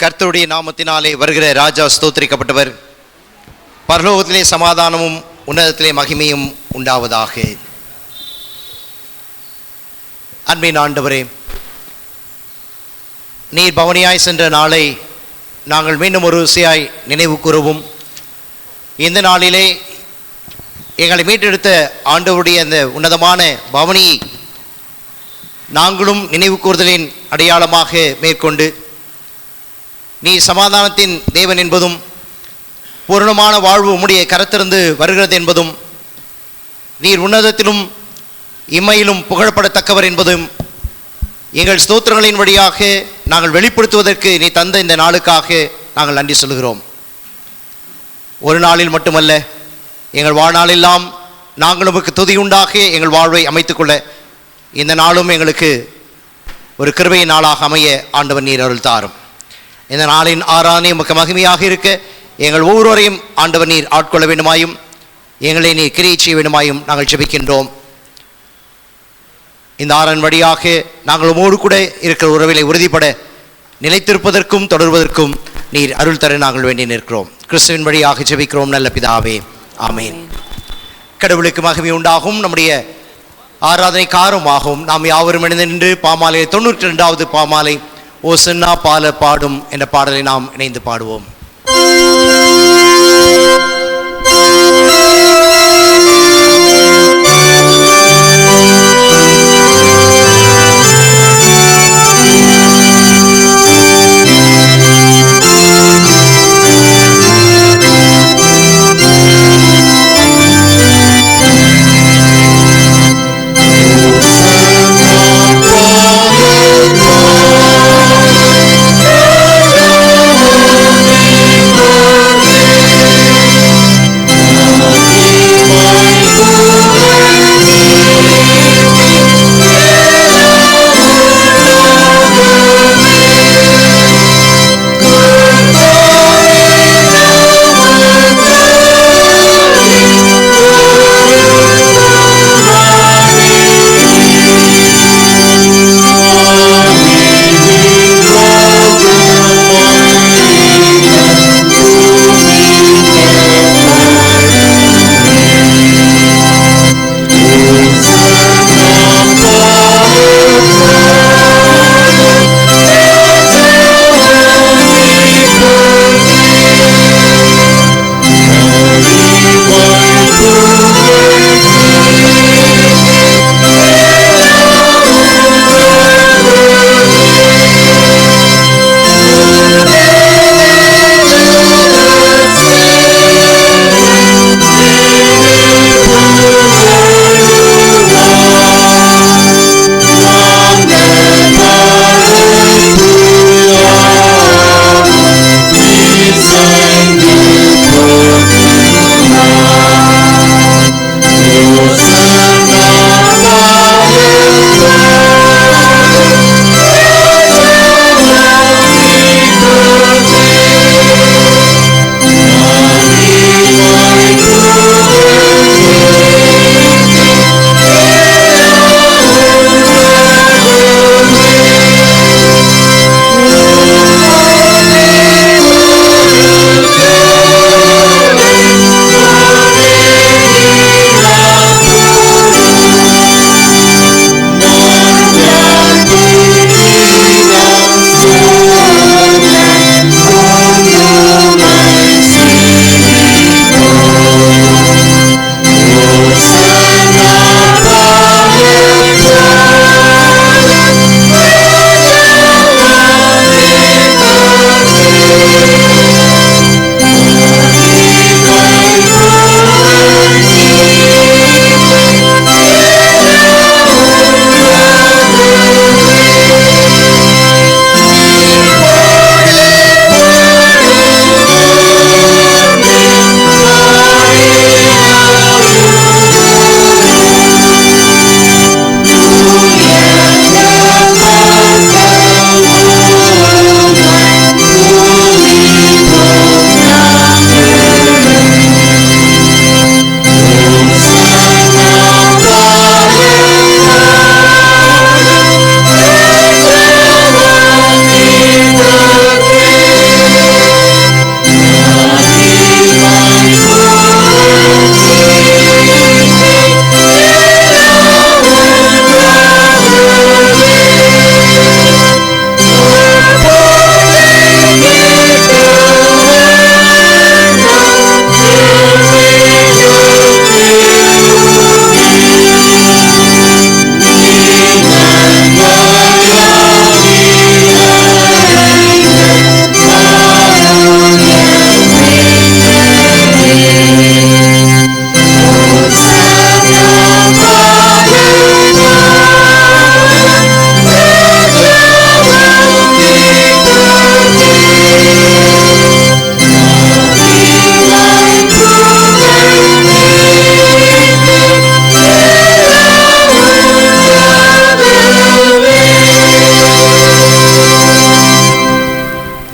கர்த்தருடைய நாமத்தினாலே வருகிற ராஜா ஸ்தோத்திரிக்கப்பட்டவர். பரலோகத்திலே சமாதானமும் உன்னதத்திலே மகிமையும் உண்டாவதாக. அன்பின் ஆண்டவரே, நீர் பவனியாய் சென்ற நாளை நாங்கள் மீண்டும் ஒரு ருசியாய் நினைவு கூறவும், இந்த நாளிலே எங்களை மீட்டெடுத்த ஆண்டவருடைய அந்த உன்னதமான பவனியை நாங்களும் நினைவு கூறுதலின் அடையாளமாக மேற்கொண்டு, நீ சமாதானத்தின் தேவன் என்பதும் பூரணமான வாழ்வு உம்முடைய கரத்திலிருந்து வருகிறது என்பதும், நீர் உன்னதத்திலும் இம்மையிலும் புகழப்படத்தக்கவர் என்பதும் எங்கள் ஸ்தோத்திரங்களின் வழியாக நாங்கள் வெளிப்படுத்துவதற்கு நீ தந்த இந்த நாளுக்காக நாங்கள் நன்றி சொல்கிறோம். ஒரு நாளில் மட்டுமல்ல, எங்கள் வாழ்நாளெல்லாம் நாங்கள் உமக்கு துதி உண்டாக எங்கள் வாழ்வை அமைத்துக்கொள்ள இந்த நாளும் எங்களுக்கு ஒரு கிருபை நாளாக அமைய ஆண்டவன் நீர் அருள் தாரும். இந்த நாளின் ஆராதனை உமக்கு மகிமையாக இருக்க எங்கள் ஒவ்வொருவரையும் ஆண்டவன் நீர் ஆட்கொள்ள வேண்டுமாயும் எங்களை நீர் கிரியை செய்ய வேண்டுமாயும் நாங்கள் ஜெபிக்கின்றோம். இந்த ஆராதனை வழியாக நாங்கள் உமோடு கூட இருக்கிற உறவிலை உறுதிப்பட நிலைத்திருப்பதற்கும் தொடர்வதற்கும் நீர் அருள் தர நாங்கள் வேண்டி நிற்கிறோம். கிறிஸ்துவின் வழியாக ஜெபிக்கிறோம் நல்ல பிதாவே, ஆமேன். கடவுளுக்கு மகிமை உண்டாகும். நம்முடைய ஆராதனை காரமாகவும் நாம் யாவரும் இணைந்து நின்று பாமாலை 92வது பாமாலை ஓசன்னா பால பாடும் என்ற பாடலை நாம் இணைந்து பாடுவோம். Oh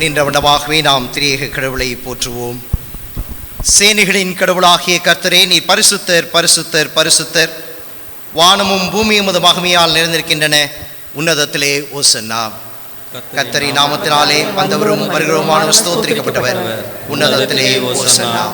நின்றவண்ணமாகவே நாம் திரியேக கடவுளை போற்றுவோம். சேனைகளின் கடவுளாகிய கர்த்தரே, நீர் பரிசுத்தர் பரிசுத்தர் பரிசுத்தர். வானமும் பூமியும் உமது மகிமையால் நிறைந்திருக்கின்றன. உன்னதத்திலே ஓசன்னா. கர்த்தரின் நாமத்தினாலே வந்தவரும் வருகிறவருமானவர் ஸ்தோத்திரிக்கப்பட்டவர். உன்னதத்திலே ஓசன்னா.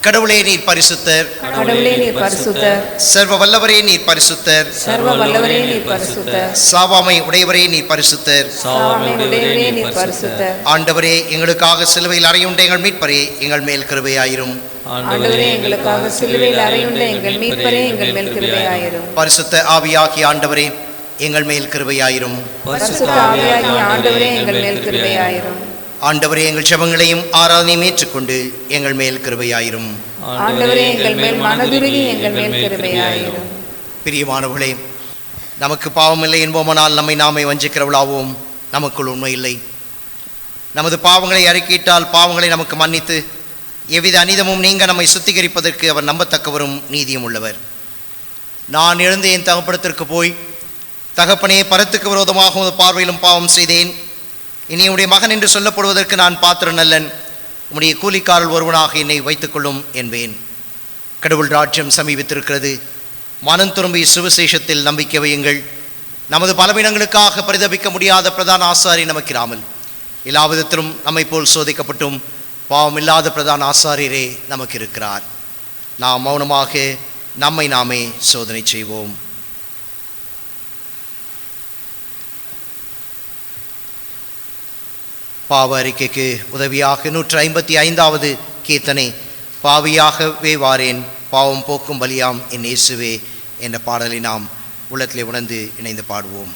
கடவுளே நீர் பரிசுத்தர், கடவுளே நீர் பரிசுத்தர். சர்வ வல்லவரே நீர் பரிசுத்தர், சர்வ வல்லவரே நீர் பரிசுத்தர். சாவாமை உடையவரே நீர் பரிசுத்தர், சாவாமை உடையவரே நீர் பரிசுத்தர். ஆண்டவரே, எங்களுக்காக சிலுவையில் அறையுண்ட எங்கள் மீட்பரே, எங்கள் மேல் கிருபையாயிரும். ஆண்டவரே, எங்களுக்காக சிலுவையில் அறையுண்ட எங்கள் மீட்பரே, எங்கள் மேல் கிருபையாயிரும். பரிசுத்த ஆவியாகிய ஆண்டவரே, எங்கள் மேல் கிருபையாயிரும். பரிசுத்த ஆவியாகிய ஆண்டவரே, எங்கள் மேல் கிருபையாயிரும். ஆண்டவரே, எங்கள் ஜெபங்களையும் ஆராதனையும் ஏற்றுக்கொண்டு எங்கள் மேல் கிருபையாயிரும். ஆண்டவரே, எங்கள் மேல் மனதுருகி எங்கள் மேல் கிருபையாயிரும். பிரியமானவர்களே, நமக்கு பாவமில்லை என்போமானால் நம்மை நாமே வஞ்சிக்கிறவளாவோம். நமக்குள் உண்மை இல்லை. நமது பாவங்களை அறிக்கையிட்டால் பாவங்களை நமக்கு மன்னித்து எவ்வித அநீதமும் நீங்க நம்மை சுத்திகரிப்பதற்கு அவர் நம்பத்தக்கவரும் நீதியும் உள்ளவர். நான் எழுந்து என் தகப்படத்திற்கு போய், தகப்பனே, பரத்துக்கு விரோதமாக உமது பார்வையிலும் பாவம் செய்தேன். இனி உடைய மகன் என்று சொல்லப்படுவதற்கு நான் பாத்திரம் நல்லன். உம்முடைய கூலிக்காரல் ஒருவனாக என்னை வைத்துக்கொள்ளும் என்பேன். கடவுள் ராஜ்யம் சமீபித்திருக்கிறது. மனம் திரும்பி சுவிசேஷத்தில் நம்பிக்கை வையுங்கள். நமது பலவீனங்களுக்காக பரிதபிக்க முடியாத பிரதான ஆசாரி நமக்கிராமல் எல்லா விதத்திலும் நம்மை போல் சோதிக்கப்பட்டும் பாவமில்லாத பிரதான ஆசாரியரே நமக்கு இருக்கிறார். நாம் மௌனமாக நம்மை நாமே சோதனை செய்வோம். பாவ அறிக்கைக்கு உதவியாக 155வது கீர்த்தனை, பாவியாகவே வாரேன் பாவம் போக்கும் பலியாம் என் இயேசுவே என்ற பாடலை நாம் உள்ளத்திலே உணர்ந்து இணைந்து பாடுவோம்.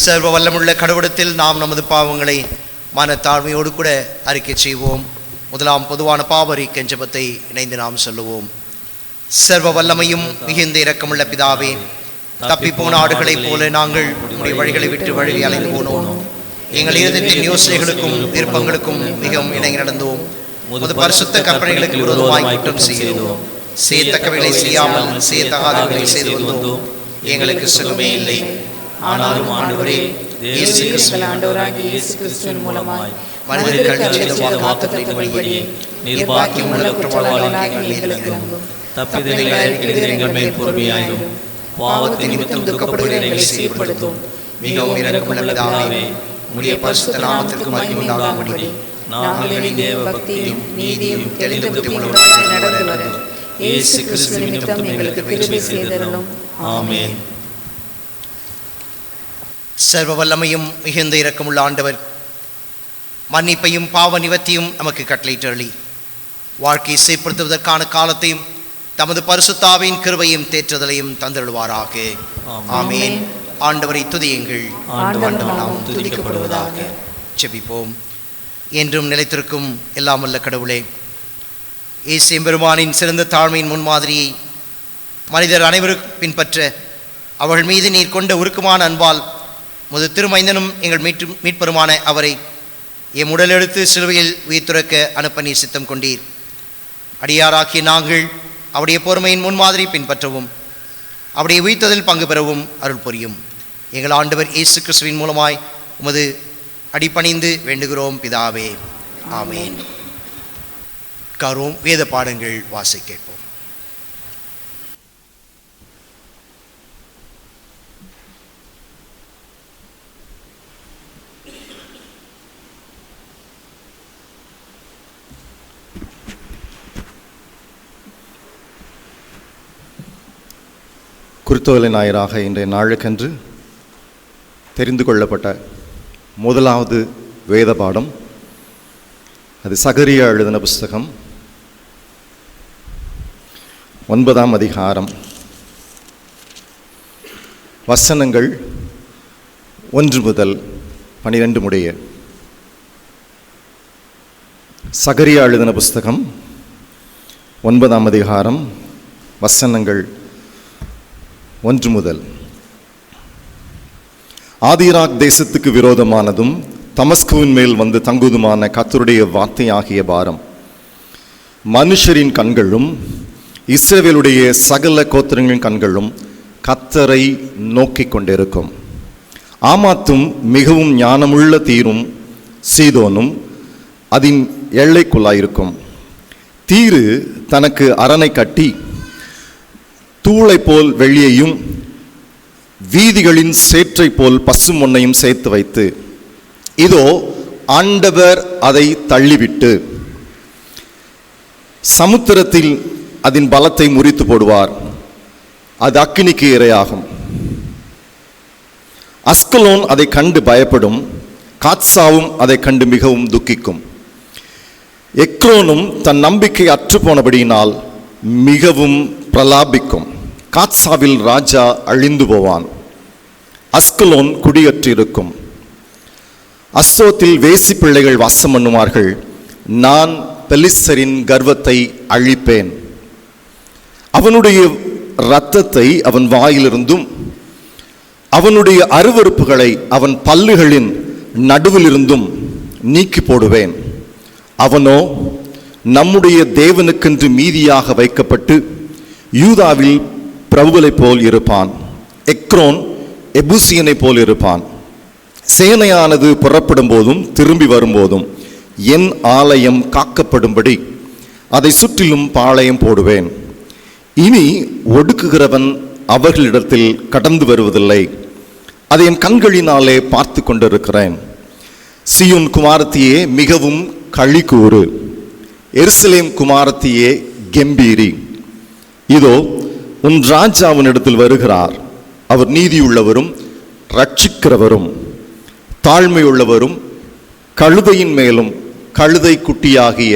சர்வ வல்லமுள்ள கடவுளத்தில் நாம் நமது பாவங்களை மனத்தாழ்மையோடு கூட அறிக்கை செய்வோம். முதலாம் பொதுவான பாவ அறிக்கை ஜெபத்தை இணைந்து நாம் சொல்லுவோம். சர்வ வல்லமையும் மிகுந்த இரக்கமுள்ள பிதாவே, தப்பி போன ஆடுகளைப் போல நாங்கள் உடைய வழிகளை விட்டு வழி அலைந்து போனோம். எங்கள் இதயத்தின் யோசனைகளுக்கும் விருப்பங்களுக்கும் மிகவும் இணங்கி நடந்தோம். முது பரிசுத்த கற்பனைகளுக்கு விரோதமாய் குற்றம் செய்தோம். செய்யத்தக்கவைகளை செய்யாமல் செய்யத்தகாதவைகளை செய்து வந்தோம். எங்களுக்கு சுகமே இல்லை. ஆனாலும் ஆண்டவரே, ஆண்டவராகிய இயேசு கிறிஸ்துவின் மூலமாய் மனிதர்கள் செய்த வாக்குத்தத்தத்தின்படியே நிர்வாகியமுள்ள குற்றவாளிகளாகிய எங்களுக்கு இரங்கும். தப்பிதங்களை அறிக்கையிட எங்கள் மேல் பொறுமையாயிரும். பாவத்தின் நிமித்தம் துக்கப்படுகிறவர்களை சீர்படுத்தும். மிகவும் இரக்கமுள்ள பிதாவே, உம்முடைய பரிசுத்த நாமத்திற்கு மகிமை உண்டாகும்படி நாங்கள் இனி தேவ பக்தியும் நீதியும் தெளிந்த புத்தியுள்ளவர்களாய் நடந்து வர இயேசு கிறிஸ்து நிமித்தம் எங்களுக்கு கிருபை செய்தருளும். ஆமென். சர்வ வல்லமையும் மிகுந்த இரக்கமுள்ள ஆண்டவர் மன்னிப்பையும் பாவ நிவர்த்தியும் நமக்கு கட்டளையிட்டருளி வாழ்க்கையை சீர்படுத்துவதற்கான காலத்தையும் தமது பரிசுத்தாவின் கிருபையும் தேற்றுதலையும் தந்தருள்வாராக. ஆமென். ஆண்டவரை துதியுங்கள். ஆண்டவர் நாமம் துதிக்கப்படுவதாக. ஜெபிப்போம். என்றும் நிலைத்திருக்கும் எல்லாம் வல்ல கடவுளே, இயேசு எம்பெருமானின் சிறந்த தாழ்மையின் முன்மாதிரியை மனிதர் அனைவரும் பின்பற்ற அவர்கள் மீது நீர் கொண்ட உருக்கமான அன்பால் முது திருமைந்தனும் எங்கள் மீட்பெருமான அவரை எம் உடலெடுத்து சிலுவையில் உயிர்த்துறக்க அனுப்ப நீர் சித்தம் கொண்டீர். அடியாராக்கிய நாங்கள் அவருடைய பொறுமையின் முன்மாதிரி பின்பற்றவும் அவருடைய உயிர்த்ததில் பங்கு பெறவும் அருள் புரியும். எங்கள் ஆண்டவர் இயேசு கிறிஸ்துவின் மூலமாய் உமது அடிபணிந்து வேண்டுகிறோம் பிதாவே. ஆமென். வேத பாடங்கள் வாசி கேட்போம். குருத்தோலை ஞாயிறாக இன்றைய நாளுக்கென்று தெரிந்து கொள்ளப்பட்ட முதலாவது வேத பாடம் அது சகரியா எழுதின புஸ்தகம் 9ஆம் அதிகாரம் வசனங்கள் 1 முதல் 12 முடிய. சகரியா எழுதின புஸ்தகம் 9ஆம் அதிகாரம் வசனங்கள் 1 முதல். ஆதிராக் தேசத்துக்கு விரோதமானதும் தமஸ்குவின் மேல் வந்து தங்குவதுமான கர்த்தருடைய வார்த்தையாகிய பாரம் மனுஷரின் கண்களும் இஸ்ரவேலுடைய சகல கோத்திரங்களின் கண்களும் கர்த்தரை நோக்கிக் கொண்டிருக்கும். ஆமாத்தும் மிகவும் ஞானமுள்ள தீரும் சீதோனும் அதன் எல்லைக்குள்ளாயிருக்கும். தீரு தனக்கு அரணை கட்டி தூளை போல் வெள்ளியையும் வீதிகளின் சேற்றை போல் பசுமொன்னையும் சேர்த்து வைத்து, இதோ ஆண்டவர் அதை தள்ளிவிட்டு சமுத்திரத்தில் அதன் பலத்தை முறித்து போடுவார். அது அக்கினிக்கு இரையாகும். அஸ்கலோன் அதை கண்டு பயப்படும். காத்சாவும் அதை கண்டு மிகவும் துக்கிக்கும். எக்ரோனும் தன் நம்பிக்கை அற்று போனபடியினால் மிகவும் பிரலாபிக்கும். காத்சாவில் ராஜா அழிந்து போவான். அஸ்கலோன் குடியற்றிருக்கும். அஸ்தோத்தில் வேசி பிள்ளைகள் வாசம் பண்ணுவார்கள். நான் பெலிஸ்தரின் கர்வத்தை அழிப்பேன். அவனுடைய இரத்தத்தை அவன் வாயிலிருந்தும் அவனுடைய அருவருப்புகளை அவன் பல்லுகளின் நடுவிலிருந்தும் நீக்கி போடுவேன். அவனோ நம்முடைய தேவனுக்கென்று மீதியாக வைக்கப்பட்டு யூதாவில் பிரபுவை போல் இருப்பான். எக்ரோன் எபூசியனை போல் இருப்பான். சேனையானது புறப்படும் போதும் திரும்பி வரும்போதும் என் ஆலயம் காக்கப்படும்படி அதை சுற்றிலும் பாளையம் போடுவேன். இனி ஒடுக்குகிறவன் அவர்களிடத்தில் கடந்து வருவதில்லை. அதை என் கண்களினாலே பார்த்து கொண்டிருக்கிறேன். சியோன் குமாரத்தியே மிகவும் களி கூறு. எருசலேம் குமாரத்தியே கெம்பீரி. இதோ உன் ராஜா அவனிடத்தில் வருகிறார். அவர் நீதியுள்ளவரும் ரட்சிக்கிறவரும் தாழ்மையுள்ளவரும் கழுதையின் மேலும் கழுதை குட்டியாகிய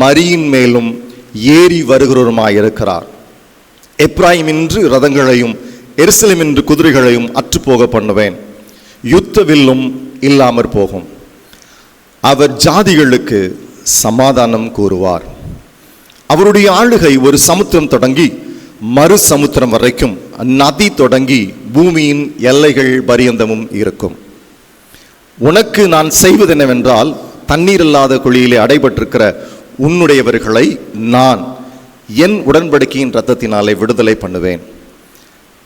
மரியின் மேலும் ஏறி வருகிறவருமாயிருக்கிறார். எப்ராயிம் என்று ரதங்களையும் எருசலேம் என்று குதிரைகளையும் அற்றுப்போக பண்ணுவேன். யுத்த வில்லும் இல்லாமற் போகும். அவர் ஜாதிகளுக்கு சமாதானம் கூறுவார். அவருடைய ஆளுகை ஒரு சமுத்திரம் தொடங்கி மறு சமுத்திரம் வரைக்கும், நதி தொடங்கி பூமியின் எல்லைகள் பரியந்தமும் இருக்கும். உனக்கு நான் செய்வது என்னவென்றால், தண்ணீர் இல்லாத குழியிலே அடைபட்டிருக்கிற உன்னுடையவர்களை நான் என் உடன்படிக்கையின் இரத்தத்தினாலே விடுதலை பண்ணுவேன்.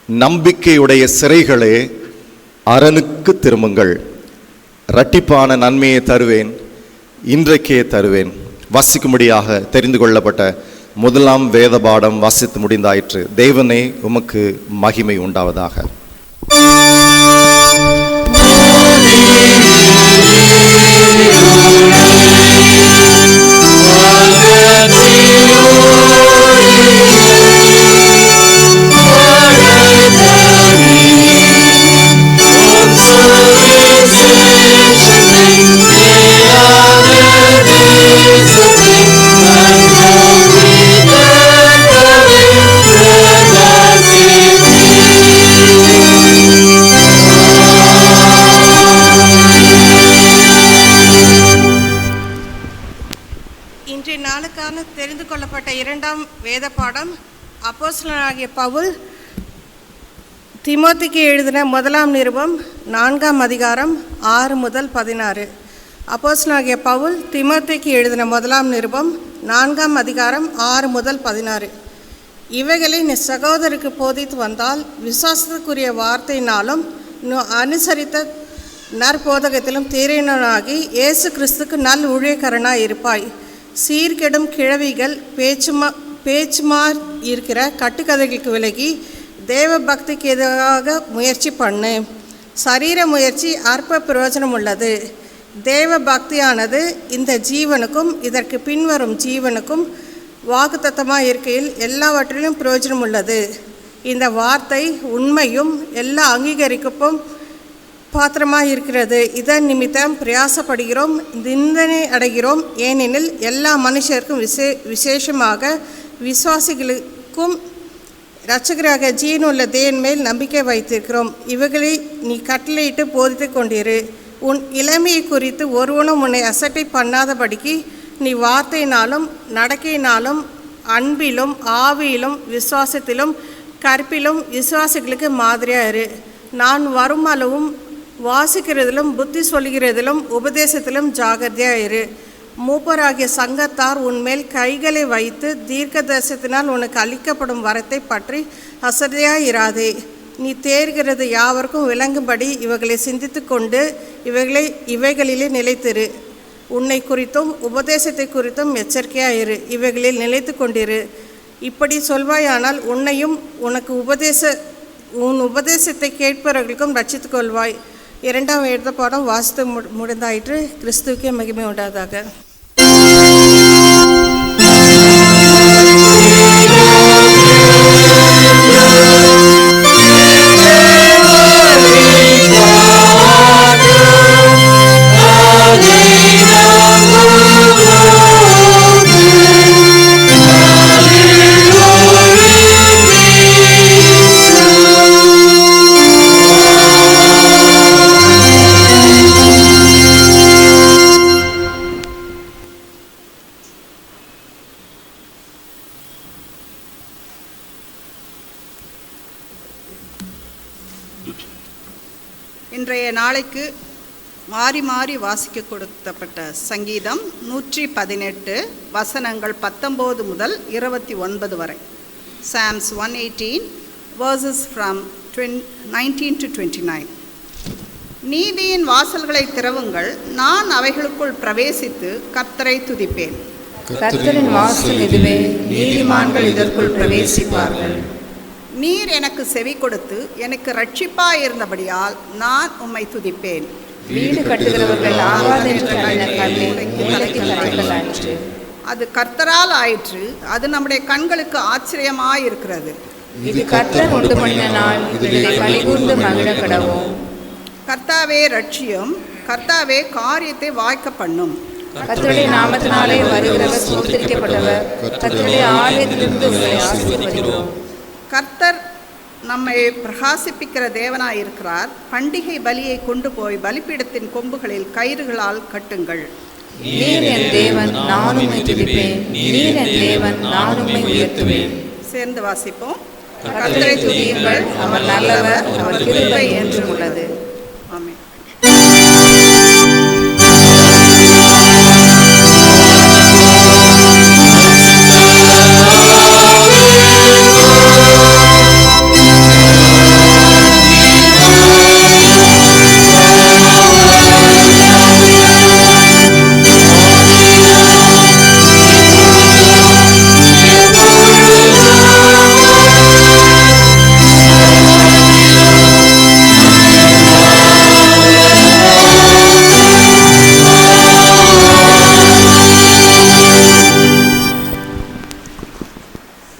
நம்பிக்கையுடைய சிறைகளே, அரணுக்கு திரும்புங்கள். இரட்டிப்பான நன்மையை தருவேன், இன்றைக்கே தருவேன். வாசிக்கும்படியாக தெரிந்து கொள்ளப்பட்ட முதலாம் வேத பாடம் வாசித்து முடிந்தாயிற்று. தேவனே உமக்கு மகிமை உண்டாவதாக. இன்றைய நாளுக்கான தெரிந்து கொள்ளப்பட்ட இரண்டாம் வேத பாடம் அப்போஸ்தலனாகிய பவுல் தீமோத்தேயுக்கு எழுதின முதலாம் நிருபம் 4ஆம் அதிகாரம் 6 முதல் 16. அப்போஸ்தலனாகிய பவுல் தீமோத்தேயுக்கு எழுதின முதலாம் நிருபம் 4ஆம் அதிகாரம் 6 முதல் 16. இவைகளை நீ சகோதரருக்கு போதித்து வந்தால் விசுவாசத்துக்குரிய வார்த்தையினாலும் அனுசரித்த நற்போதகத்திலும் தீரனாகி இயேசு கிறிஸ்துக்கு நல் ஊழியக்காரனாய் இருப்பாய். சீர்கெடும் கிழவிகள் பேச்சுமார் இருக்கிற கட்டுக்கதைகளுக்கு விலகி தேவ பக்திக்கு எதிராக முயற்சி பண்ணு. சரீர முயற்சி அற்ப பிரயோஜனம் உள்ளது. தேவ பக்தியானது இந்த ஜீவனுக்கும் இதற்கு பின்வரும் ஜீவனுக்கும் வாக்குத்தத்தமாக இருக்கையில் எல்லாவற்றிலும் பிரயோஜனம் உள்ளது. இந்த வார்த்தை உண்மையும் எல்லா அங்கீகரிப்பும் பாத்திரமாக இருக்கிறது. இதன் நிமித்தம் பிரயாசப்படுகிறோம், நிந்தனை அடைகிறோம். ஏனெனில் எல்லா மனுஷருக்கும் விசேஷமாக விசுவாசிகளுக்கும் இரட்சகராக ஜீவனுள்ள தேவன் மேல் நம்பிக்கை வைத்திருக்கிறோம். இவைகளை நீ கட்டளையிட்டு போதித்து கொண்டிரு. உன் இளமையை குறித்து ஒருவனும் உன்னை அசட்டை பண்ணாதபடிக்கு நீ வார்த்தையினாலும் நடக்கையினாலும் அன்பிலும் ஆவியிலும் விசுவாசத்திலும் கற்பிலும் விசுவாசிகளுக்கு மாதிரியாக இரு. நான் வரும் அளவும் வாசிக்கிறதிலும் புத்தி சொல்கிறதிலும் உபதேசத்திலும் ஜாகிரதையாக இரு. மூப்பராகிய சங்கத்தார் உன்மேல் கைகளை வைத்து தீர்க்க தரிசனத்தினால் உனக்கு அளிக்கப்படும் வரத்தை பற்றி அசதியாக இராதே. நீ தேர்கிறது யாவருக்கும் விளங்கும்படி இவைகளை சிந்தித்து கொண்டு இவைகளிலே நிலைத்திரு. உன்னை குறித்தும் உபதேசத்தை குறித்தும் எச்சரிக்கையாக இரு. இவைகளில் நிலைத்து கொண்டிரு. இப்படி சொல்வாயானால் உன்னையும் உன் உபதேசத்தை கேட்பவர்களுக்கும் ரட்சித்துக் கொள்வாய். இரண்டாம் வேத பாடம் வாசித்து முடிந்தாயிற்று. கிறிஸ்துவுக்கே மகிமை உண்டாதாக. இன்றைய நாளைக்கு மாறி மாறி வாசிக்க கொடுக்கப்பட்ட சங்கீதம் 118 வசனங்கள் 19 முதல் 29 வரை. Psalms 118 verses from 19 to 29. நீதியின் வாசல்களை திறவுங்கள், நான் அவைகளுக்குள் பிரவேசித்து கர்த்தரை துதிப்பேன். கர்த்தரின் வாசல் இதுவே, நீதிமான்கள் இதற்குள் பிரவேசிப்பார்கள். நீர் எனக்கு செவி கொடுத்து எனக்கு ரட்சிப்பாய் இருந்தபடியால் நான் உம்மை துதிப்பேன். வீடு கட்டுகிறவர்கள் ஆகாதென்று தள்ளின கல்லை உலகி தரைக்கலாயிற்று. அது கர்த்தரால் ஆயிற்று, அது நம்முடைய கண்களுக்கு ஆச்சரியமாய் இருக்கிறது. இது கர்த்தர் உண்டு பண்ணின நாள், இதிலே களிகூர்ந்து மகிழ கடவோம். கர்த்தாவே ரட்சியும், கர்த்தாவே காரியத்தை வாய்க்க பண்ணும். கர்த்தருடைய நாமத்தினாலே வருகிறவர் ஸ்தோத்திரிக்கப்பட்டவர். கர்த்தருடைய ஆலயத்திலிருந்து உங்களை ஆசீர்வதிக்கிறோம். கர்த்தர் நம்மை பிரகாசிப்பிக்கிற தேவனாயிருக்கிறார். பண்டிகை பலியை கொண்டு போய் பலிபீடத்தின் கொம்புகளில் கயிறுகளால் கட்டுங்கள். நீர் என் தேவன், நான் உம்மை துதிப்பேன். நீர் என் தேவன், நான் உம்மை உயர்த்துவேன். சேர்ந்து வாசிப்போம். கர்த்தரை துதியுங்கள், அவர் நல்லவர், அவர் கிருபை என்றும் உள்ளது. ஆமென்.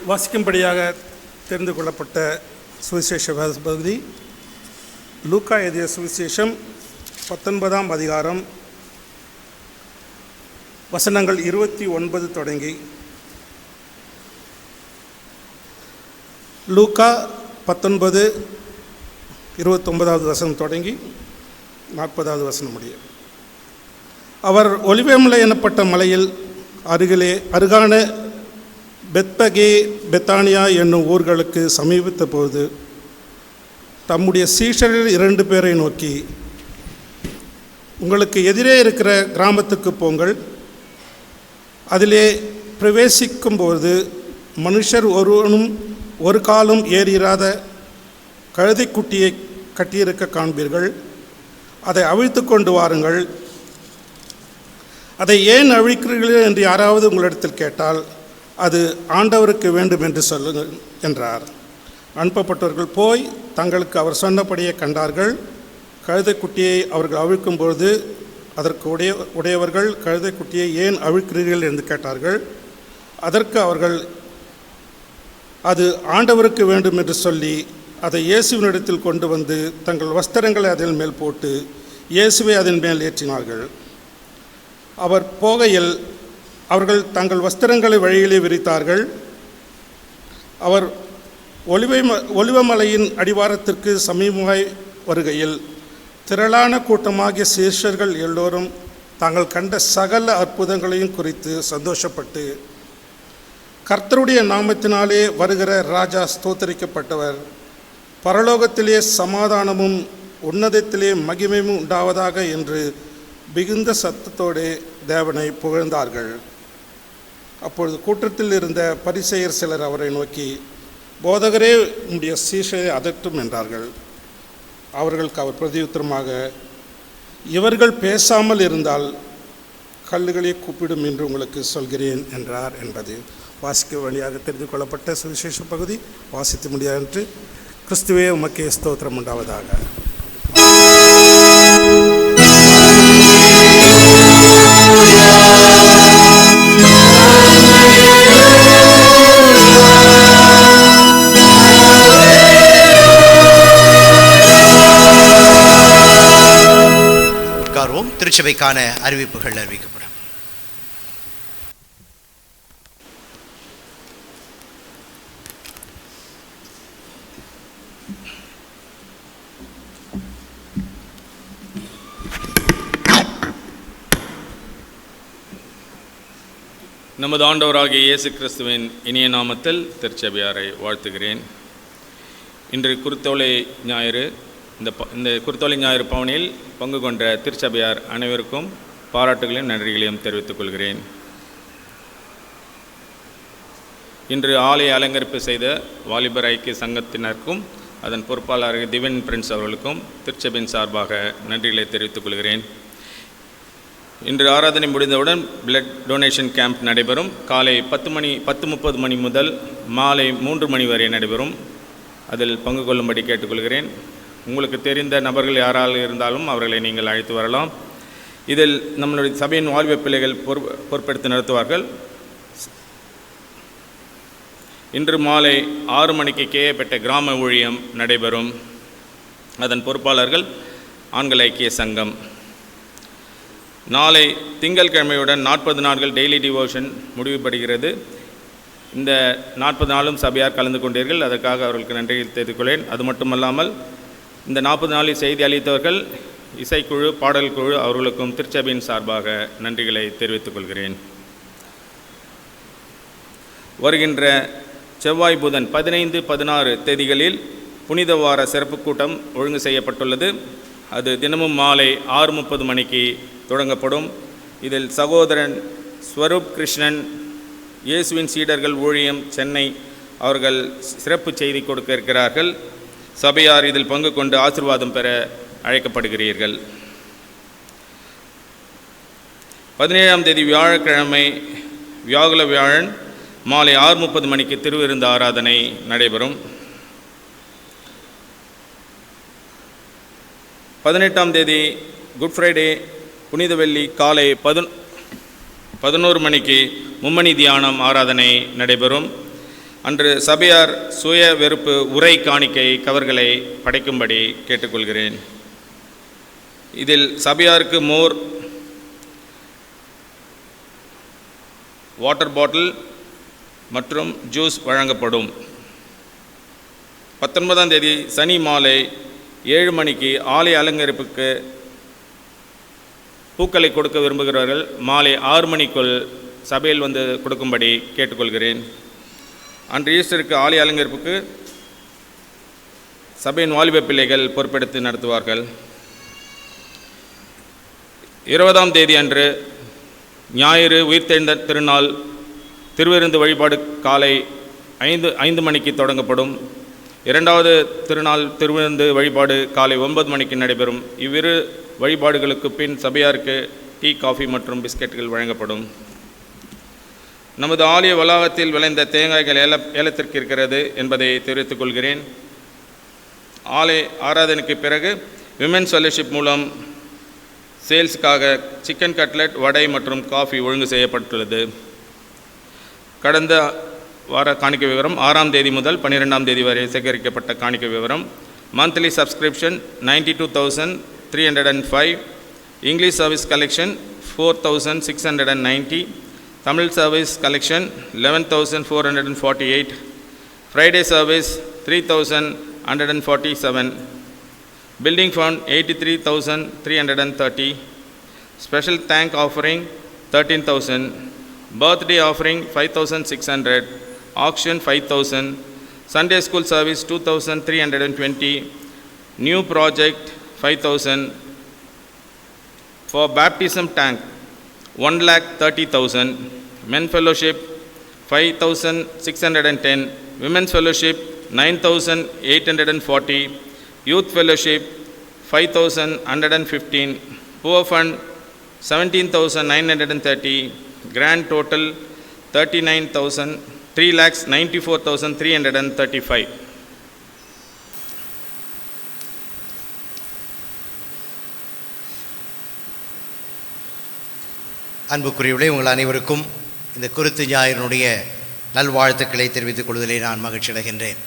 வாசிக்கும்படியாக தெரிந்து கொள்ளப்பட்ட சுவிசேஷ பகுதி லூக்கா எழுதிய சுவிசேஷம் 19ஆம் அதிகாரம் வசனங்கள் 29 தொடங்கி லூக்கா 19 29வது வசனம் தொடங்கி 40வது வசனம் முடிய. அவர் ஒலிவேமலை எனப்பட்ட மலையில் அருகான பெத்பகே பெத்தானியா என்னும் ஊர்களுக்கு சமீபித்த போது தம்முடைய சீஷரில் 2 பேரை நோக்கி, உங்களுக்கு எதிரே இருக்கிற கிராமத்துக்கு போங்கள். அதிலே பிரவேசிக்கும்போது மனுஷர் ஒருவனும் ஒரு காலும் ஏறிராத கழுதைக்குட்டியை கட்டியிருக்க காண்பீர்கள். அதை அவிழ்த்து கொண்டு வாருங்கள். அதை ஏன் அழிக்கிறீர்கள் என்று யாராவது உங்களிடத்தில் கேட்டால் அது ஆண்டவருக்கு வேண்டும் என்று சொல்லுங்கள் என்றார். அனுப்பப்பட்டவர்கள் போய் தங்களுக்கு அவர் சொன்னபடியே கண்டார்கள். கழுதைக்குட்டியை அவர்கள் அவிழ்க்கும்பொழுது அதற்கு உடையவர்கள் கழுதைக்குட்டியை ஏன் அவிழ்க்கிறீர்கள் என்று கேட்டார்கள். அதற்கு அவர்கள் அது ஆண்டவருக்கு வேண்டும் என்று சொல்லி அதை இயேசுவினிடத்தில் கொண்டு வந்து தங்கள் வஸ்திரங்களை அதன் மேல் போட்டு இயேசுவை அதன் மேல் ஏற்றினார்கள். அவர் போகையில் அவர்கள் தங்கள் வஸ்திரங்களை வழியிலே விரித்தார்கள். அவர் ஒலிவமலையின் அடிவாரத்திற்கு சமீபமாய் வருகையில் திரளான கூட்டமாகிய சீஷர்கள் எல்லோரும் தாங்கள் கண்ட சகல அற்புதங்களையும் குறித்து சந்தோஷப்பட்டு, கர்த்தருடைய நாமத்தினாலே வருகிற ராஜா ஸ்தோத்தரிக்கப்பட்டவர், பரலோகத்திலே சமாதானமும் உன்னதத்திலே மகிமையும் உண்டாவதாக என்று மிகுந்த சத்தத்தோடு தேவனை புகழ்ந்தார்கள். அப்பொழுது கூட்டத்தில் இருந்த பரிசேயர் சிலர் அவரை நோக்கி, போதகரே, உம்முடைய சீஷரை அதட்டும் என்றார்கள். அவர்களுக்கு அவர் பிரதியுத்தரமாக, இவர்கள் பேசாமல் இருந்தால் கல்லுகளே கூப்பிடும் என்று உங்களுக்கு சொல்கிறேன் என்றார் என்பது வாசிக்க வழியாக தெரிந்து கொள்ளப்பட்ட சுவிசேஷ பகுதி. வாசித்து முடியாது. கிறிஸ்துவே உமக்கே ஸ்தோத்திரம் உண்டாவதாக. திருச்சபைக்கான அறிவிப்புகள் அறிவிக்கப்படும். நமது ஆண்டவராகிய இயேசு கிறிஸ்துவின் இனிய நாமத்தில் திருச்சபையாரை வாழ்த்துகிறேன். இன்று குருத்தோலை ஞாயிறு. இந்த குருத்தோலை ஞாயிறு பவனியில் பங்கு கொண்ட திருச்சபையார் அனைவருக்கும் பாராட்டுகளையும் நன்றிகளையும் தெரிவித்துக் கொள்கிறேன். இன்று ஆலய அலங்கரிப்பு செய்த வாலிபர் ஐக்கிய சங்கத்தினருக்கும் அதன் பொறுப்பாளர் திவன் பிரின்ஸ் அவர்களுக்கும் திருச்சபையின் சார்பாக நன்றிகளை தெரிவித்துக் கொள்கிறேன். இன்று ஆராதனை முடிந்தவுடன் பிளட் டொனேஷன் கேம்ப் நடைபெறும். காலை 10:30 மணி முதல் மாலை 3 மணி வரை நடைபெறும். அதில் பங்கு கொள்ளும்படி கேட்டுக்கொள்கிறேன். உங்களுக்கு தெரிந்த நபர்கள் யாரால் இருந்தாலும் அவர்களை நீங்கள் அழைத்து வரலாம். இதில் நம்மளுடைய சபையின் வாழ்வு பிள்ளைகள் பொறுப்பெடுத்து நடத்துவார்கள். இன்று மாலை 6 மணிக்கு கேயப்பட்ட கிராம ஊழியம் நடைபெறும். அதன் பொறுப்பாளர்கள் ஆண்கள் ஐக்கிய சங்கம். நாளை திங்கட்கிழமையுடன் 40 நாட்கள் டெய்லி டிவோஷன் முடிவுபடுகிறது. இந்த 40 நாளும் சபையார் கலந்து கொண்டீர்கள். அதற்காக அவர்களுக்கு நன்றியை தெரிவித்துக் கொள்கிறேன். அது மட்டுமல்லாமல் இந்த 40 நாளில் செய்தி அளித்தவர்கள், இசைக்குழு, பாடல் குழு அவர்களுக்கும் திருச்சபையின் சார்பாக நன்றிகளை தெரிவித்துக் கொள்கிறேன். வருகின்ற செவ்வாய் புதன் 15, 16 தேதிகளில் புனித வார சிறப்பு கூட்டம் ஒழுங்கு செய்யப்பட்டுள்ளது. அது தினமும் மாலை 6:30 மணிக்கு தொடங்கப்படும். இதில் சகோதரன் ஸ்வரூப் கிருஷ்ணன், இயேசுவின் சீடர்கள் ஊழியம், சென்னை அவர்கள் சிறப்பு செய்தி கொடுக்க இருக்கிறார்கள். சபையார் இதில் பங்கு கொண்டு ஆசீர்வாதம் பெற அழைக்கப்படுகிறீர்கள். 17ஆம் தேதி வியாழக்கிழமை வியாகுல வியாழன் மாலை 6:30 மணிக்கு திருவிருந்து ஆராதனை நடைபெறும். 18ஆம் தேதி குட் ஃப்ரைடே புனித வெள்ளி காலை 11 மணிக்கு மும்மணி தியானம் ஆராதனை நடைபெறும். அன்று சபையார் சுய வெறுப்பு உரை காணிக்கை கவர்களை படைக்கும்படி கேட்டுக்கொள்கிறேன். இதில் சபையாருக்கு மோர், வாட்டர் பாட்டில் மற்றும் ஜூஸ் வழங்கப்படும். 19ஆம் தேதி சனி மாலை 7 மணிக்கு ஆலய அலங்கரிப்புக்கு பூக்களை கொடுக்க விரும்புகிறவர்கள் மாலை 6 மணிக்குள் சபையில் வந்து கொடுக்கும்படி கேட்டுக்கொள்கிறேன். அன்று ஈஸ்டருக்கு ஆலய அலங்கரிப்புக்கு சபையின் வாலிப பிள்ளைகள் பொறுப்பெடுத்து நடத்துவார்கள். 20ஆம் தேதி அன்று ஞாயிறு உயிர்த்தெழுந்த திருநாள் திருவிருந்து வழிபாடு காலை 5 மணிக்கு தொடங்கப்படும். 2வது திருநாள் திருவிருந்து வழிபாடு காலை 9 மணிக்கு நடைபெறும். இவ்விரு வழிபாடுகளுக்கு பின் சபையாருக்கு டீ, காஃபி மற்றும் பிஸ்கெட்டுகள் வழங்கப்படும். நமது ஆலய வளாகத்தில் விளைந்த தேங்காய்கள் ஏலத்திற்கு இருக்கிறது என்பதை தெரிவித்துக் கொள்கிறேன். ஆலய ஆராதனைக்கு பிறகு விமென்ஸ் ஃபெல்லோஷிப் மூலம் சேல்ஸுக்காக சிக்கன் கட்லெட், வடை மற்றும் காஃபி ஒழுங்கு செய்யப்பட்டுள்ளது. கடந்த வார காணிக்கை விவரம் 6ஆம் தேதி முதல் 12ஆம் தேதி வரை சேகரிக்கப்பட்ட காணிக்கை விவரம். Monthly subscription 92,305, English service collection 4,690, Tamil service collection 11,448, Friday service 3,147, building fund 83,330, special thank offering 13,000, birthday offering 5,600, auction 5,000, Sunday school service 2,320, new project 5,000, for baptism tank 1,30,000, men fellowship 5,610, women's fellowship 9,840, youth fellowship 5,115, poor fund 17,930, grand total 3,94,335. அன்புக்குரியவர்களே, உங்கள் அனைவருக்கும் இந்த குருத்து ஞாயிறினுடைய நல்வாழ்த்துக்களை தெரிவித்துக் கொள்வதிலே நான் மகிழ்ச்சி அடைகின்றேன்.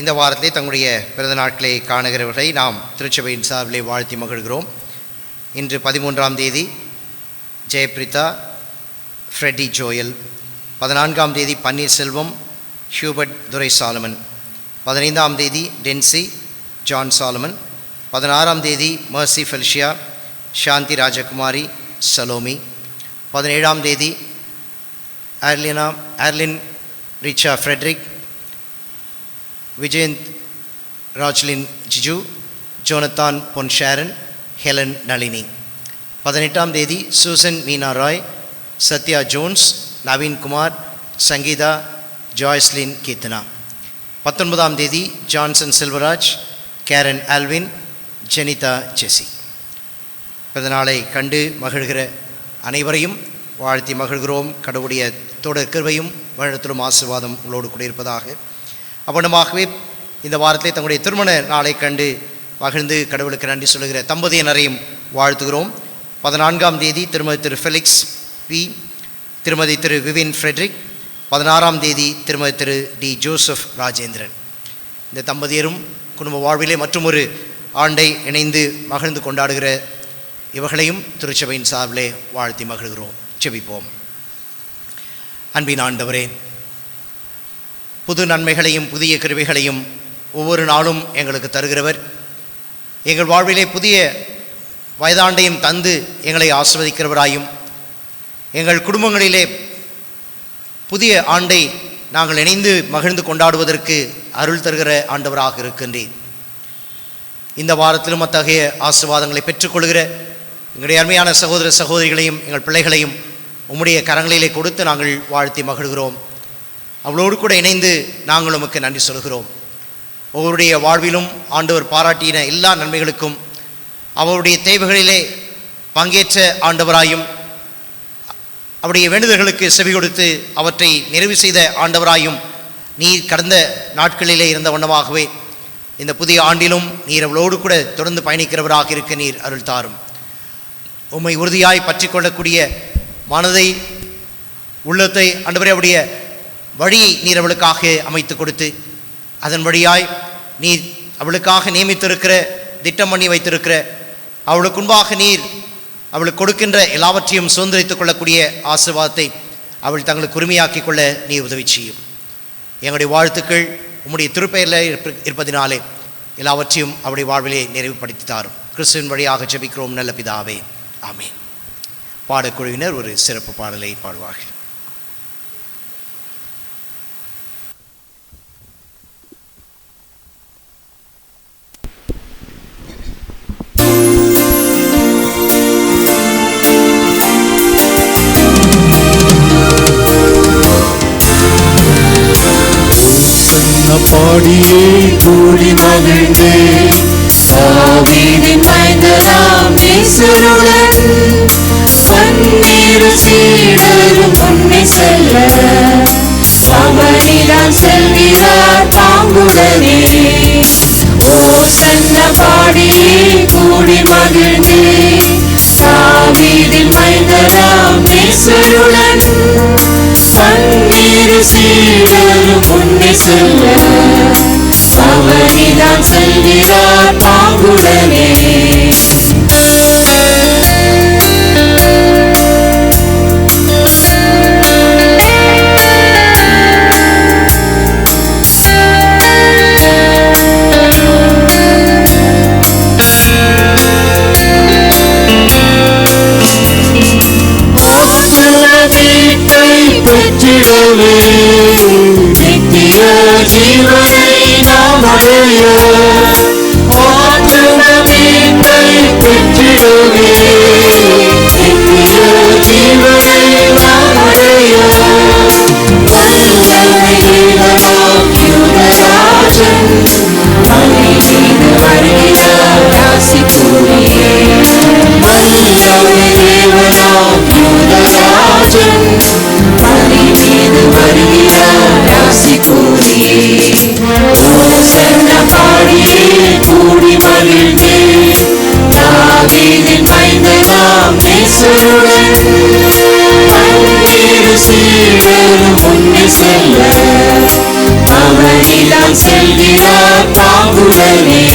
இந்த வாரத்திலே தங்களுடைய பிறந்த நாட்களை காணுகிறவர்களை நாம் திருச்சபையின் சார்பிலே வாழ்த்தி மகிழ்கிறோம். இன்று 13ஆம் தேதி ஜெயபிரிதா, ஃப்ரெட்டி ஜோயல். 14ஆம் தேதி பன்னீர்செல்வம், ஹியூபர்ட் துரை சாலமன். 15ஆம் தேதி டென்சி ஜான் சாலமன். 16ஆம் தேதி மர்சி ஃபெலிஷியா, சாந்தி ராஜகுமாரி, சலோமி. 17ஆம் தேதி ஆர்லின் ரிச்சா ஃப்ரெட்ரிக், விஜயந்த் ராஜ்லின் ஜிஜு, ஜோனத்தான் பொன் ஷேரன், ஹெலன் நளினி. 18ஆம் தேதி சூசன் மீனா ராய், சத்யா ஜோன்ஸ், நவீன் குமார், சங்கீதா, ஜாய்ஸ்லின் கீர்த்தனா. 19ஆம் தேதி ஜான்சன் செல்வராஜ், கேரன் ஆல்வின், ஜெனிதா ஜெசி. பிறந்தநாளை கண்டு மகிழ்கிற அனைவரையும் வாழ்த்தி மகிழ்கிறோம். கடவுளுடைய தொடர் கிருபையும் வருடத்திலும் ஆசீர்வாதம் உங்களோடு கூட இருப்பதாக. அவ்வளமாகவே இந்த வாரத்திலே தங்களுடைய திருமண நாளை கண்டு மகிழ்ந்து கடவுளுக்கு நன்றி சொல்லுகிற தம்பதியினரையும் வாழ்த்துகிறோம். 14ஆம் தேதி திருமதி திரு ஃபெலிக்ஸ் பி, திருமதி திரு விவின் ஃப்ரெட்ரிக். 16ஆம் தேதி திருமதி திரு டி ஜோசப் ராஜேந்திரன். இந்த தம்பதியரும் குடும்ப வாழ்விலே மற்றும் ஒரு ஆண்டை இணைந்து மகிழ்ந்து கொண்டாடுகிற இவர்களையும் திருச்சபையின் சார்பிலே வாழ்த்தி மகிழ்கிறோம். செபிப்போம். அன்பின் ஆண்டவரே, புது நன்மைகளையும் புதிய கிருபைகளையும் ஒவ்வொரு நாளும் எங்களுக்கு தருகிறவர். எங்கள் வாழ்விலே புதிய வயதாண்டையும் தந்து எங்களை ஆசீர்வதிக்கிறவராயும், எங்கள் குடும்பங்களிலே புதிய ஆண்டை நாங்கள் இணைந்து மகிழ்ந்து கொண்டாடுவதற்கு அருள் தருகிற ஆண்டவராக இருக்கின்றேன். இந்த வாரத்திலும் அத்தகைய ஆசீர்வாதங்களை பெற்றுக்கொள்கிற எங்களுடைய அருமையான சகோதர சகோதரிகளையும் எங்கள் பிள்ளைகளையும் உம்முடைய கரங்களிலே கொடுத்து நாங்கள் வாழ்த்தி மகிழ்கிறோம். அவளோடு கூட இணைந்து நாங்கள் உமக்கு நன்றி சொல்கிறோம். ஒவ்வொருடைய வாழ்விலும் ஆண்டவர் பாராட்டின எல்லா நன்மைகளுக்கும் அவருடைய தேவைகளிலே பங்கேற்ற ஆண்டவராயும், அவருடைய வேண்டுதல்களுக்கு செவி கொடுத்து அவற்றை நிறைவு செய்த ஆண்டவராயும் நீர் கடந்த நாட்களிலே இருந்த வண்ணமாகவே இந்த புதிய ஆண்டிலும் நீர் அவளோடு கூட தொடர்ந்து பயணிக்கிறவராக இருக்க நீர் அருள் தாரும். உம்மை உறுதியாய் பற்றி கொள்ளக்கூடிய மனதை, உள்ளத்தை ஆண்டவரே அவருடைய வழியை நீர் அவளுக்காக அமைத்து கொடுத்து அதன் வழியாய் நீர் அவளுக்காக நியமித்திருக்கிற, திட்டம் பண்ணி வைத்திருக்கிற, அவளுக்கு முன்பாக நீர் அவளுக்கு கொடுக்கின்ற எல்லாவற்றையும் சுதந்திரித்துக் கொள்ளக்கூடிய ஆசீர்வாதத்தை அவள் தங்களுக்கு உரிமையாக்கிக் கொள்ள நீ உதவி செய்யும். எங்களுடைய வாழ்த்துக்கள் உம்முடைய திருப்பெயரில் இருப்பதினாலே எல்லாவற்றையும் அவருடைய வாழ்விலே நிறைவுபடுத்தி தாரும். கிறிஸ்துவின் வழியாக ஜெபிக்கிறோம் நல்ல பிதாவே, ஆமீன். பாடக்குழுவினர் ஒரு சிறப்பு பாடலை பாடுவார்கள். பாடியே கூடி மகிழ்ந்தே தாவீதின் மைந்தனாம் இயேசுவுடன் பன்னிரு சீடரும் முன்னே செல்ல அவனிடம் செல்கிறார் பாங்குடனே. ஓசன்ன பாடியே கூடி மகிழ்ந்தே தாவீதின் மைந்தனாம் இயேசுவுடன் பன்னிரு சீடரும் முன்னே செல்ல அவனிடம் செல்கிறார் பாங்குடனே. பெற்றிடவே நித்திய ஜீவனை நாம் அடைய, ஆற்றுண மீட்டை பெற்றிடவே நித்திய ஜீவனை நாம் அடைய. வல்லமை தேவனாம் யூதராஜன் மலை மீது வருகிறார் ராசி கூறியே. வல்லமை தேவனாம் யூதராஜன் மலை மீது வருகிறார் ராசி கூறியே. ஓசன்ன பாடியே கூடி மகிழ்ந்தே தாவீதின் மைந்தனாம் இயேசுவுடன் பன்னிரு சீடரும் முன்னே செல்ல அவனிடம் செல்கிறார் பாங்குடனே.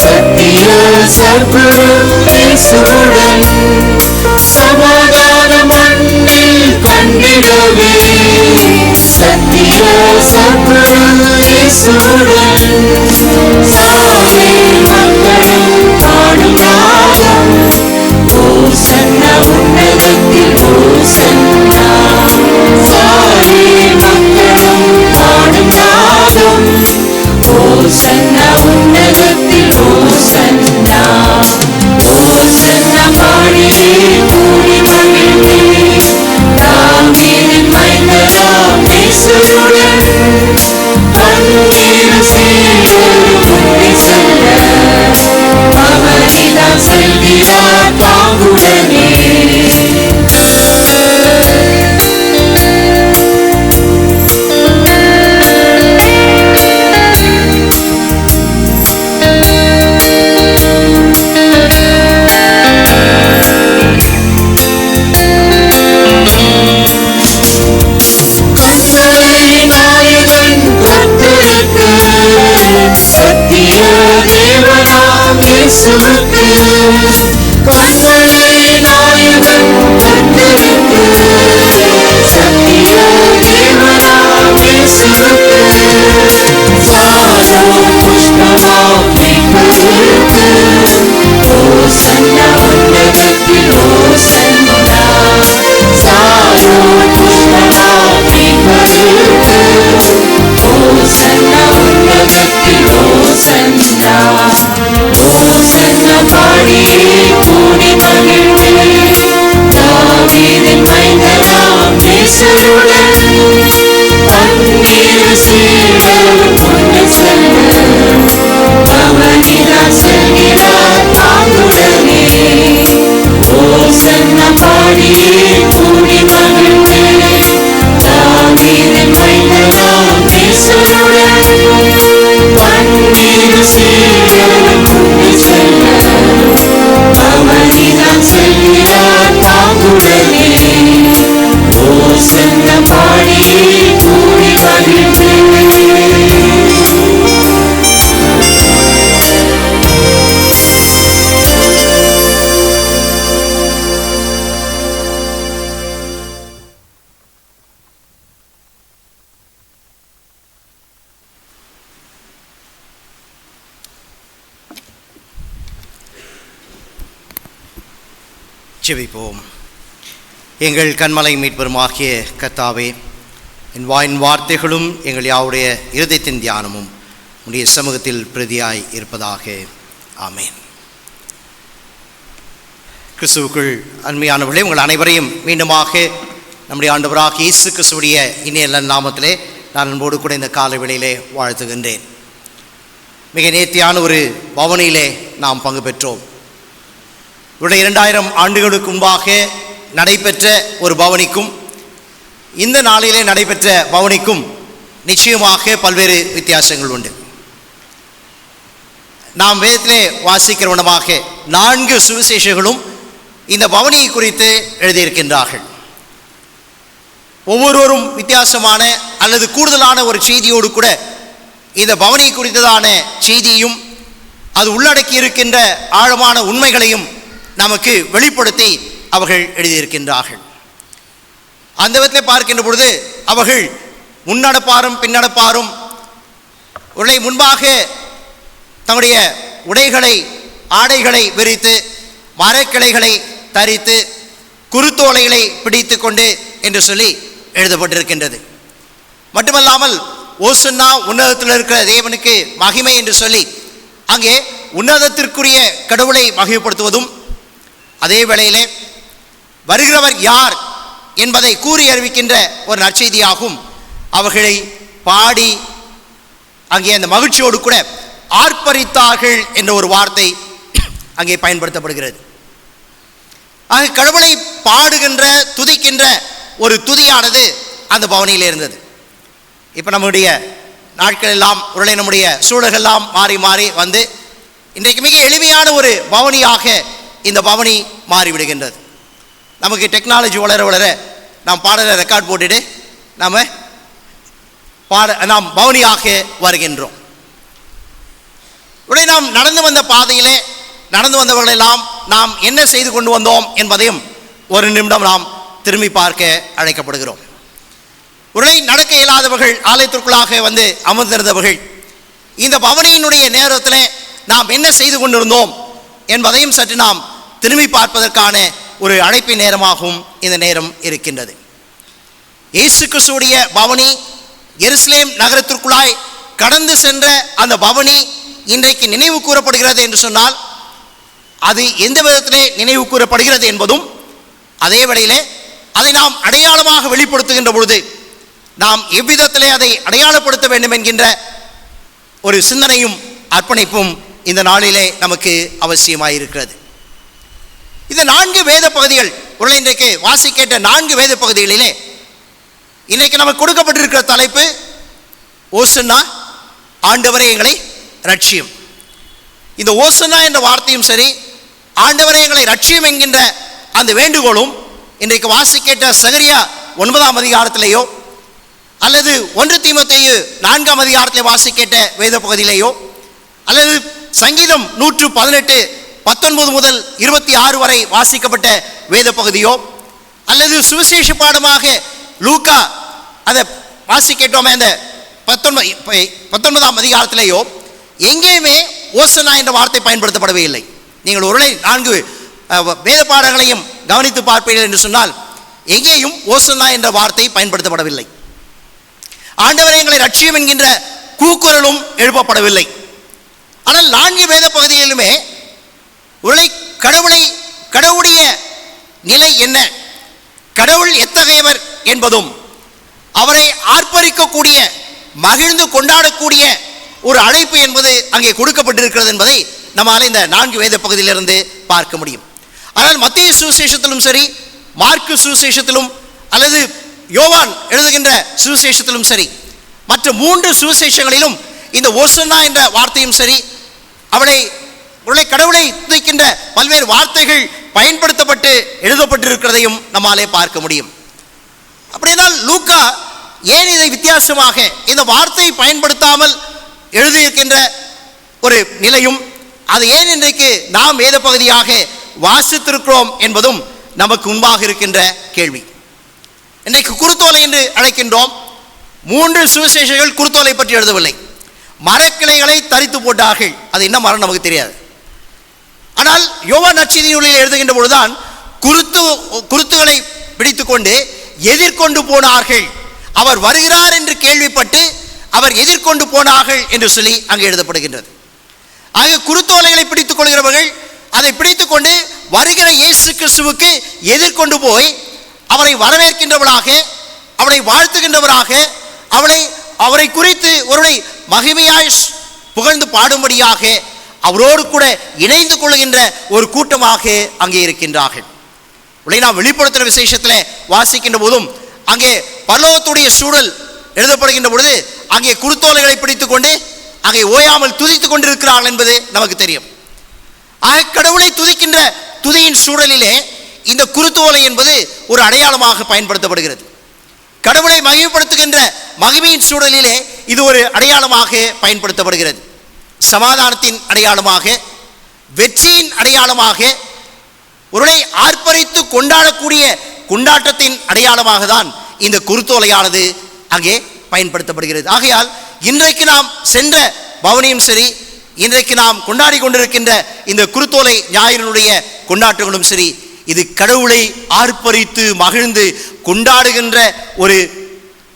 சத்திய சர்க்குரு இயேசுவுடன் சமாதான மண்ணில் கண்டிடவே. சத்திய சர்க்குரு இயேசுவுடன் சாவே மக்களும் பாடும் நாதம். ஓசன்னா உன்னதத்தில் ஓசன்னா. சாவே மக்களும் பாடும் நாதம். ஓசன்னா உன்னதத்தில் ஓசன்னா. ஓசன்னா பாடியே கூடி மகிழ்ந்தே தாவீதின் மைந்தனாம் இயேசுவுடன் பன்னிரு சீடரும் முன்னே செல்ல அவனிடம் செல்கிறார் பாங்குடனே. செல்ல பாடியே கூடி மகிழ்ந்தேன். ஜெபிப்போம். எங்கள் கண்மலை மீட்பெருமாகிய கர்த்தாவே, என் வாயின் வார்த்தைகளும் எங்கள் யாவுடைய இருதயத்தின் தியானமும் உடைய சமூகத்தில் பிரதியாய் இருப்பதாக. ஆமேன். கிறிஸ்துவுக்குள் அன்மையானவர்களே, உங்கள் அனைவரையும் மீண்டுமாக நம்முடைய ஆண்டவராகிய இயேசு கிறிஸ்துவுடைய இனிய நாமத்திலே நான் அன்போடு கூட இந்த காலை வேளையிலே வாழ்த்துகின்றேன். மிக நேர்த்தியான ஒரு பவனியிலே நாம் பங்கு பெற்றோம். 2000 ஆண்டுகளுக்கு முன்பாக நடைபெற்ற ஒரு பவனிக்கும் இந்த நாளிலே நடைபெற்ற பவனிக்கும் நிச்சயமாக பல்வேறு வித்தியாசங்கள் உண்டு. நாம் வேதத்திலே வாசிக்கிற விதமாக 4 சுவிசேஷங்களும் இந்த பவனியை குறித்து எழுதியிருக்கின்றார்கள். ஒவ்வொருவரும் வித்தியாசமான அல்லது கூடுதலான ஒரு செய்தியோடு கூட இந்த பவனி குறித்ததான செய்தியும் அது உள்ளடக்கி இருக்கின்ற ஆழமான உண்மைகளையும் நமக்கு வெளிப்படுத்தி அவர்கள் எழுதியிருக்கின்றார்கள். அந்த விதத்தில் பார்க்கின்ற பொழுது அவர்கள் முன்னடப்பாரும் பின்னடப்பாரும் உடனே முன்பாக தங்களுடைய உடைகளை ஆடைகளை விரித்து மரக்கிளைகளை தரித்து குருத்தோலைகளை பிடித்து கொண்டு என்று சொல்லி எழுதப்பட்டிருக்கின்றது. மட்டுமல்லாமல் ஓசன்னா உன்னதத்தில் இருக்கிற தேவனுக்கு மகிமை என்று சொல்லி அங்கே உன்னதத்திற்குரிய கடவுளை மகிமைப்படுத்துவதும், அதே வேளையிலே வருகிறவர் யார் என்பதை கூறி அறிவிக்கின்ற ஒரு நற்செய்தியாகும் அவர்களை பாடி அங்கே அந்த மகிழ்ச்சியோடு கூட ஆர்ப்பரித்தார்கள் என்ற ஒரு வார்த்தை அங்கே பயன்படுத்தப்படுகிறது. ஆக கடவுளை பாடுகின்ற துதிக்கின்ற ஒரு துதியானது அந்த பவனியில் இருந்தது. இப்போ நம்முடைய நாட்கள் எல்லாம் உருளை நம்முடைய சூழல்கள்லாம் மாறி மாறி வந்து இன்றைக்கு மிக எளிமையான ஒரு பவனியாக இந்த பவனி மாறிவிடுகின்றது. நமக்கு டெக்னாலஜி வளர வளர நாம் பாடலை ரெக்கார்ட் போட்டுட்டு நாம் பவனியாக வருகின்றோம். உடனே நாம் நடந்து வந்த பாதையிலே நடந்து வந்தவர்களெல்லாம் நாம் என்ன செய்து கொண்டு வந்தோம் என்பதையும் ஒரு நிமிடம் நாம் திரும்பி பார்க்க அழைக்கப்படுகிறோம். உடனே நடக்க இயலாதவர்கள் ஆலயத்திற்குள்ளாக வந்து அமர்ந்திருந்தவர்கள் இந்த பவனியினுடைய நேரத்தில் நாம் என்ன செய்து கொண்டிருந்தோம் என்பதையும் சற்று நாம் திரும்பி பார்ப்பதற்கான ஒரு அழைப்பின் நேரமாகவும் இந்த நேரம் இருக்கின்றது. இயேசு கிறிஸ்துவுடைய பவனி எருசலேம் நகரத்திற்குள்ளாய் கடந்து சென்ற அந்த பவனி இன்றைக்கு நினைவு கூறப்படுகிறது என்று சொன்னால் அது எந்த விதத்திலே நினைவு கூறப்படுகிறது என்பதும், அதே வேளையிலே அதை நாம் அடையாளமாக வெளிப்படுத்துகின்ற பொழுது நாம் எவ்விதத்திலே அதை அடையாளப்படுத்த வேண்டும் என்கின்ற ஒரு சிந்தனையும் அர்ப்பணிப்பும் இந்த நாளிலே நமக்கு அவசியமாயிருக்கிறது. இந்த 4 வேத பகுதிகள் உள்ள இன்றைக்கு வாசிக்கேட்ட 4 வேத பகுதிகளிலே இன்றைக்கு நமக்கு கொடுக்கப்பட்டிருக்கிற தலைப்பு ஓசன்னா, ஆண்டவரே எங்களை ரட்சியும். இந்த ஓசன்னா என்ற வார்த்தையும் சரி, ஆண்டவரே எங்களை ரட்சியும் என்கின்ற அந்த வேண்டுகோளும் இன்றைக்கு வாசிக்கேட்ட சகரியா 9ஆம் அதிகாரத்திலேயோ அல்லது 1 தீமோத்தேயு 4ஆம் அதிகாரத்திலே வாசிக்கேட்ட வேத பகுதியிலேயோ அல்லது சங்கீதம் 118 19 முதல் 26 வரை வாசிக்கப்பட்ட வேத பகுதியோ அல்லது சுவிசேஷ பாடமாக லூக்கா அதை வாசிக்கேட்டோமே அந்த 19ஆம் அதிகாரத்திலேயோ எங்கேயுமே ஓசன்னா என்ற வார்த்தை பயன்படுத்தப்படவே இல்லை. நீங்கள் ஒருவேளை 4 வேத பாடங்களையும் கவனித்து பார்ப்பீர்கள் என்று சொன்னால் எங்கேயும் ஓசன்னா என்ற வார்த்தை பயன்படுத்தப்படவில்லை. ஆண்டவரே எங்களை ரட்சியும் என்கின்ற கூக்குரலும் எழுப்பப்படவில்லை. ஆனால் 4 வேத பகுதிகளிலுமே ஒருவேளை கடவுளுடைய நிலை என்ன, கடவுள் எத்தகையவர் என்பதும் அவரை ஆர்ப்பரிக்கக்கூடிய மகிழ்ந்து கொண்டாடக்கூடிய ஒரு அழைப்பு என்பது அங்கே கொடுக்கப்பட்டிருக்கிறது என்பதை நம்மால் இந்த 4 வேத பகுதியிலிருந்து பார்க்க முடியும். ஆனால் மத்தேயு சுவிசேஷத்திலும் சரி, மார்க்கு சுவிசேஷத்திலும் அல்லது யோவான் எழுதுகின்ற சுவிசேஷத்திலும் சரி, மற்ற 3 சுவிசேஷங்களிலும் இந்த ஓசன்னா என்ற வார்த்தையும் சரி, அவளை கடவுளை துதிக்கின்ற பல்வேறு வார்த்தைகள் பயன்படுத்தப்பட்டு எழுதப்பட்டிருக்கிறதையும் நம்மாலே பார்க்க முடியும். அப்படினால் லூக்கா ஏன் இதை வித்தியாசமாக இந்த வார்த்தையை பயன்படுத்தாமல் எழுதியிருக்கின்ற ஒரு நிலையும், அது ஏன் இன்றைக்கு நாம் வேத பகுதியாக வாசித்திருக்கிறோம் என்பதும் நமக்கு முன்பாக இருக்கின்ற கேள்வி. இன்றைக்கு குருத்தோலை என்று அழைக்கின்றோம். 3 சுவிசேஷங்கள் குருத்தோலை பற்றி எழுதவில்லை. மரக்கிளைகளை தரித்து போட்டார்கள். அது என்ன மரம் நமக்கு தெரியாது. ஆனால் யோவான் நற்செய்தியில் எழுதுகின்ற பொழுதுதான் குருத்துகளை பிடித்துக்கொண்டு எதிர்கொண்டு போனார்கள். அவர் வருகிறார் என்று கேள்விப்பட்டு அவர் எதிர்கொண்டு போனார்கள் என்று சொல்லி அங்கே எழுதப்படுகின்றது. ஆக குருத்தோலைகளை பிடித்துக் கொள்கிறவர்கள் அதை பிடித்துக்கொண்டு வருகிற இயேசு கிறிஸ்துவுக்கு எதிர்கொண்டு போய் அவரை வரவேற்கின்றவராக, அவரை வாழ்த்துகின்றவராக, அவரை குறித்து ஒருவரை மகிமையாய் புகழ்ந்து பாடும்படியாக அவரோடு கூட இணைந்து கொள்கின்ற ஒரு கூட்டமாக அங்கே இருக்கின்றார்கள். நாம் வெளிப்படுத்துகிற விசேஷத்தில் வாசிக்கின்ற போதும் அங்கே பரலோகத்துடைய சூழல் எழுதப்படுகின்ற பொழுது அங்கே குருத்தோலைகளை பிடித்துக் கொண்டு அங்கே ஓயாமல் துதித்துக் கொண்டிருக்கிறார்கள் என்பது நமக்கு தெரியும். ஆக கடவுளை துதிக்கின்ற துதியின் சூழலிலே இந்த குருத்தோலை என்பது ஒரு அடையாளமாக பயன்படுத்தப்படுகிறது. கடவுளை மகிமைப்படுத்துகின்ற மகிமையின் சூழலிலே இது ஒரு அடையாளமாக பயன்படுத்தப்படுகிறது. சமாதானத்தின் அடையாளமாக, வெற்றியின் அடையாளமாக, ஒருவரை ஆர்ப்பரித்து கொண்டாடக்கூடிய கொண்டாட்டத்தின் அடையாளமாக தான் இந்த குருத்தோலையானது அங்கே பயன்படுத்தப்படுகிறது. ஆகையால் இன்றைக்கு நாம் சென்ற பவனியும் சரி, இன்றைக்கு நாம் கொண்டாடி கொண்டிருக்கின்ற இந்த குருத்தோலை ஞாயிறினுடைய கொண்டாட்டங்களும் சரி, இது கடவுளை ஆர்ப்பரித்து மகிழ்ந்து கொண்டாடுகின்ற ஒரு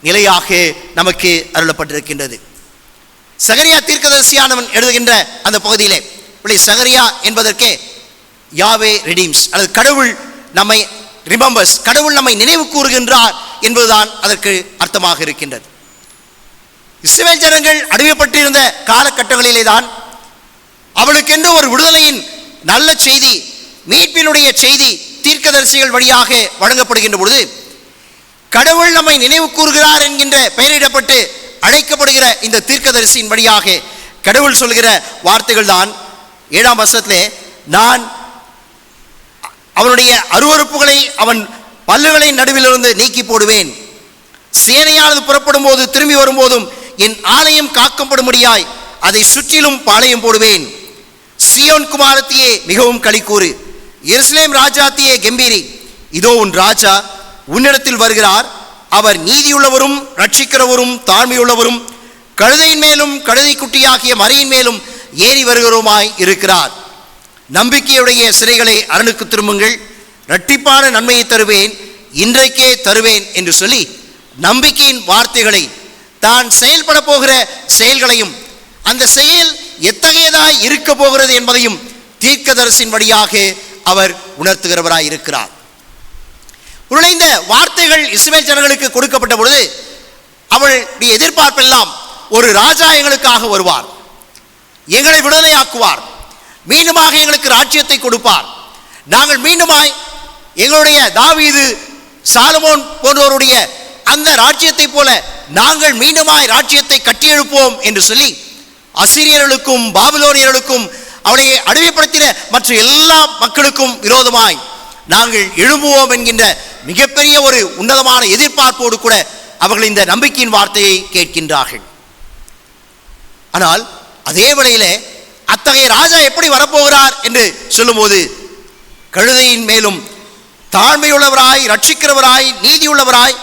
நிலையாக நமக்கு அருளப்பட்டிருக்கின்றது. சகரியா தீர்க்கதரிசியானவன் எழுதுகின்ற அந்த பகுதியிலே சகரியா என்பதற்கே யாவே ரிடீம்ஸ், அல்லது கடவுள் நம்மை ரிமெம்பர்ஸ், கடவுள் நம்மை நினைவு கூறுகின்றார் என்பதுதான் அதற்கு அர்த்தமாக இருக்கின்றது. இஸ்ரவேல் ஜனங்கள் அடிமைப்பட்டிருந்த காலகட்டங்களிலே தான் அவளுக்கென்று ஒரு விடுதலையின் நல்ல செய்தி, மீட்பினுடைய செய்தி தீர்க்கதரிசிகள் வழியாக வழங்கப்படுகின்ற பொழுது கடவுள் நம்மை நினைவு கூறுகிறார் என்கின்ற பெயரிடப்பட்டு அழைக்கப்படுகிற இந்த தீர்க்கதரிசியின் வழியாக கடவுள் சொல்கிற வார்த்தைகள் தான் 7ஆம் வசனத்திலே, நான் அவனுடைய அருவருப்புகளை அவன் பல்லுகளின் நடுவிலிருந்து நீக்கி போடுவேன், சேனையானது புறப்படும் போது திரும்பி வரும்போதும் என் ஆலயம் காக்கப்படும்படியாய் அதை சுற்றிலும் பாளையம் போடுவேன். சீயோன் குமாரத்தியே மிகவும் களிக்கூறு, எருசலேம் ராஜாத்தியே கெம்பீரி, இதோ உன் ராஜா உன்னிடத்தில் வருகிறார், அவர் நீதியுள்ளவரும் ரட்சிக்கிறவரும் தாழ்மையுள்ளவரும் கழுதையின் மேலும் கழுதை குட்டியாகிய மறையின் மேலும் ஏறி வருகிறவருமாய் இருக்கிறார். நம்பிக்கையுடைய சிறைகளை அரணுக்கு திரும்புங்கள், இரட்டிப்பான நன்மையை தருவேன், இன்றைக்கே தருவேன் என்று சொல்லி நம்பிக்கையின் வார்த்தைகளை, தான் செயல்பட போகிற செயல்களையும், அந்த செயல் எத்தகையதாய் இருக்க போகிறது என்பதையும் தீர்க்கதரிசியின் வழியாக அவர் உணர்த்துகிறவராய் இருக்கிறார். இந்த வார்த்தைகள் இஸ்ரவேல் ஜனங்களுக்கு கொடுக்கப்பட்ட பொழுது அவளுடைய எதிர்பார்ப்பெல்லாம் ஒரு ராஜா எங்களுக்காக வருவார், எங்களை விடுதலையாக்குவார், மீண்டுமாக எங்களுக்கு ராஜ்யத்தை கொடுப்பார், நாங்கள் மீண்டுமாய் எங்களுடைய தாவீது சாலமோன் போன்றவருடைய அந்த ராஜ்யத்தை போல நாங்கள் மீண்டுமாய் ராஜ்யத்தை கட்டியெழுப்போம் என்று சொல்லி அசீரியர்களுக்கும் பாபிலோனியர்களுக்கும் அவனை அடிமைப்படுத்தின மற்ற எல்லா மக்களுக்கும் விரோதமாய் நாங்கள் எழும்புவோம் என்கின்ற மிகப்பெரிய ஒரு உன்னதமான எதிர்பார்ப்போடு கூட அவர்கள் இந்த நம்பிக்கையின் வார்த்தையை கேட்கின்றார்கள். ஆனால் அதே வேளையிலே அத்தகைய ராஜா எப்படி வரப்போகிறார் என்று சொல்லும்போது, கழுதையின் மேலும் தாழ்மையுள்ளவராய் ரட்சிக்கிறவராய் நீதியுள்ளவராய்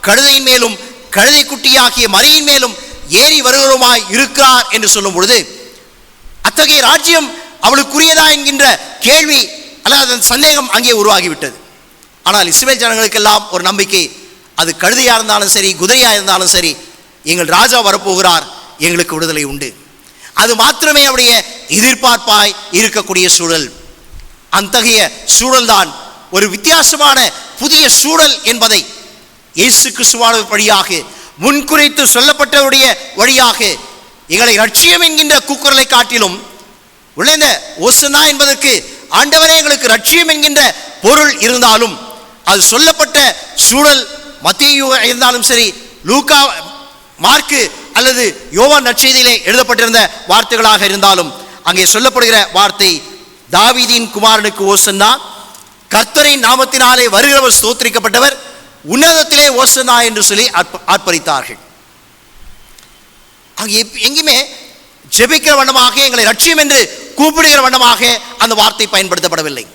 கழுதையின் மேலும் கழுதை குட்டியாகிய மறையின் மேலும் ஏறி வருகிறவருமாய் இருக்கிறார் என்று சொல்லும் பொழுது, அத்தகைய ராஜ்யம் அவளுக்குரியதா என்கின்ற கேள்வி அல்லது சந்தேகம் அங்கே உருவாகிவிட்டது. ஆனால் இஸ்ரவேல் ஜனங்களுக்கெல்லாம் ஒரு நம்பிக்கை, அது கழுதையாக இருந்தாலும் சரி குதிரையாக இருந்தாலும் சரி, எங்கள் ராஜா வரப்போகிறார், எங்களுக்கு விடுதலை உண்டு. அது மாத்திரமே அவருடைய எதிர்பார்ப்பாய் இருக்கக்கூடிய சூழல். அத்தகைய சூழல்தான் ஒரு வித்தியாசமான புதிய சூழல் என்பதை இயேசு கிறிஸ்துவான வழியாக முன்குறித்து சொல்லப்பட்டவருடைய வழியாக எங்களை ரட்சியம் என்கின்ற கூக்குரலை காட்டிலும் இந்த ஓசன்னா என்பதற்கு ஆண்டவரே எங்களுக்கு ரட்சியம் என்கின்ற பொருள் இருந்தாலும், அது சொல்லப்பட்ட சூழல் மத்தேயு இருந்தாலும் சரி, லூக்கா மார்க்கு அல்லது யோவான் நற்செய்தியிலே எழுதப்பட்டிருந்த வார்த்தைகளாக இருந்தாலும், அங்கே சொல்லப்படுகிற வார்த்தை தாவீதின் குமாரனுக்கு ஓசன்னா, கர்த்தரின் நாமத்தினாலே வருகிறவர் ஸ்தோத்திரிக்கப்பட்டவர், உன்னதத்திலே ஓசன்னா என்று சொல்லி ஆர்ப்பரித்தார்கள். அங்கே எங்குமே ஜெபிக்கிற வண்ணமாக, எங்களை ரட்சியம் என்று கூப்பிடுகிற வண்ணமாக அந்த வார்த்தை பயன்படுத்தப்படவில்லை.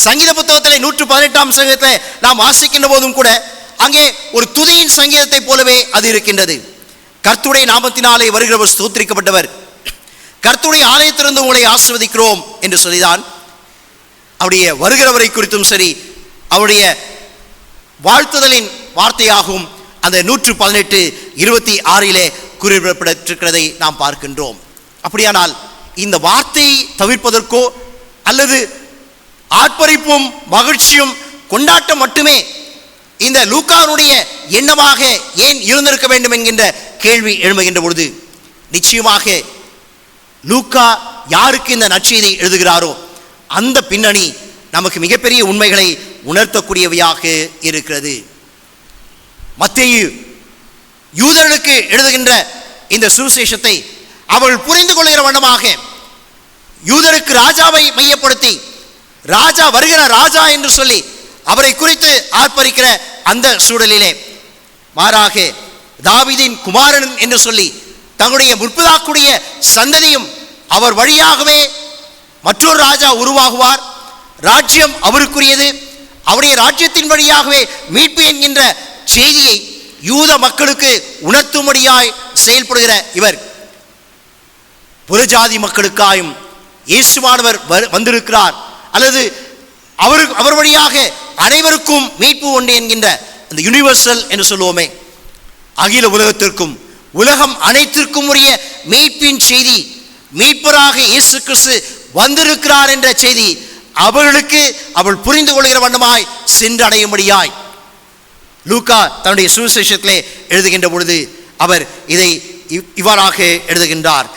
சங்கீத புத்தகத்தில் 118ஆம் சங்கீதத்தில் நாம் வாசிக்கின்ற போதும் கூட அங்கே ஒரு துதியின் சங்கீதத்தை போலவே அது இருக்கின்றது. கர்த்தருடைய நாமத்தினாலே வருகிறவர் ஸ்தோத்திரிக்கப்பட்டவர், கர்த்தருடைய ஆலயத்திலிருந்து உங்களை ஆசீர்வதிக்கிறோம் என்று சொல்லிதான் அவருடைய வருகிறவரை குறித்தும் சரி அவருடைய வாழ்த்துதலின் வார்த்தையாகவும் அந்த 118:26 குறிப்பிடப்பட்டிருக்கிறதை நாம் பார்க்கின்றோம். அப்படியானால் இந்த வார்த்தையை தவிர்ப்பதற்கோ அல்லது ஆர்ப்பரிப்பும் மகிழ்ச்சியும் கொண்டாட்டம் மட்டுமே இந்த லூக்கானுடைய எண்ணமாக ஏன் இருந்திருக்க வேண்டும் என்கின்ற கேள்வி எழும்புகின்ற பொழுது, நிச்சயமாக லூக்கா யாருக்கு இந்த நற்செய்தியை எழுதுகிறாரோ அந்த பின்னணி நமக்கு மிகப்பெரிய உண்மைகளை உணர்த்தக்கூடியவையாக இருக்கிறது. மத்தேயு யூதர்களுக்கு எழுதுகின்ற இந்த சுவிசேஷத்தை அவர்கள் புரிந்து கொள்கிற வண்ணமாக யூதருக்கு ராஜாவை மையப்படுத்தி, ராஜா வருகிற ராஜா என்று சொல்லி அவரை குறித்து ஆர்ப்பரிக்கிற அந்த சூழலிலே மாறாக தாவீதின் குமாரன் என்று சொல்லி தங்களுடைய முற்பதாக்குடைய சந்ததியும் அவர் வழியாகவே மற்றொரு ராஜா உருவாகுவார், ராஜ்யம் அவருக்குரியது, அவருடைய ராஜ்யத்தின் வழியாகவே மீட்பு என்கின்ற செய்தியை யூத மக்களுக்கு உணர்த்தும்படியாய் செயல்படுகிற இவர் புறஜாதி மக்களுக்காயும் இயேசுவானவர் வந்திருக்கிறார், அல்லது அவர் வழியாக அனைவருக்கும் மீட்பு உண்டு என்கின்ற அந்த யுனிவர்சல் என்று சொல்லுவோமே, அகில உலகத்திற்கும் உலகம் அனைத்திற்கும் உரிய மீட்பின் செய்தி, மீட்பராக இயேசு கிறிஸ்து வந்திருக்கிறார் என்ற செய்தி அவர்களுக்கு அவள் புரிந்து கொள்கிற வண்ணமாய் சென்றடையும்படியாய் லூக்கா தன்னுடைய சுவிசேஷத்திலே எழுதுகின்ற பொழுது அவர் இதை இவ்வாறாக எழுதுகின்றார்.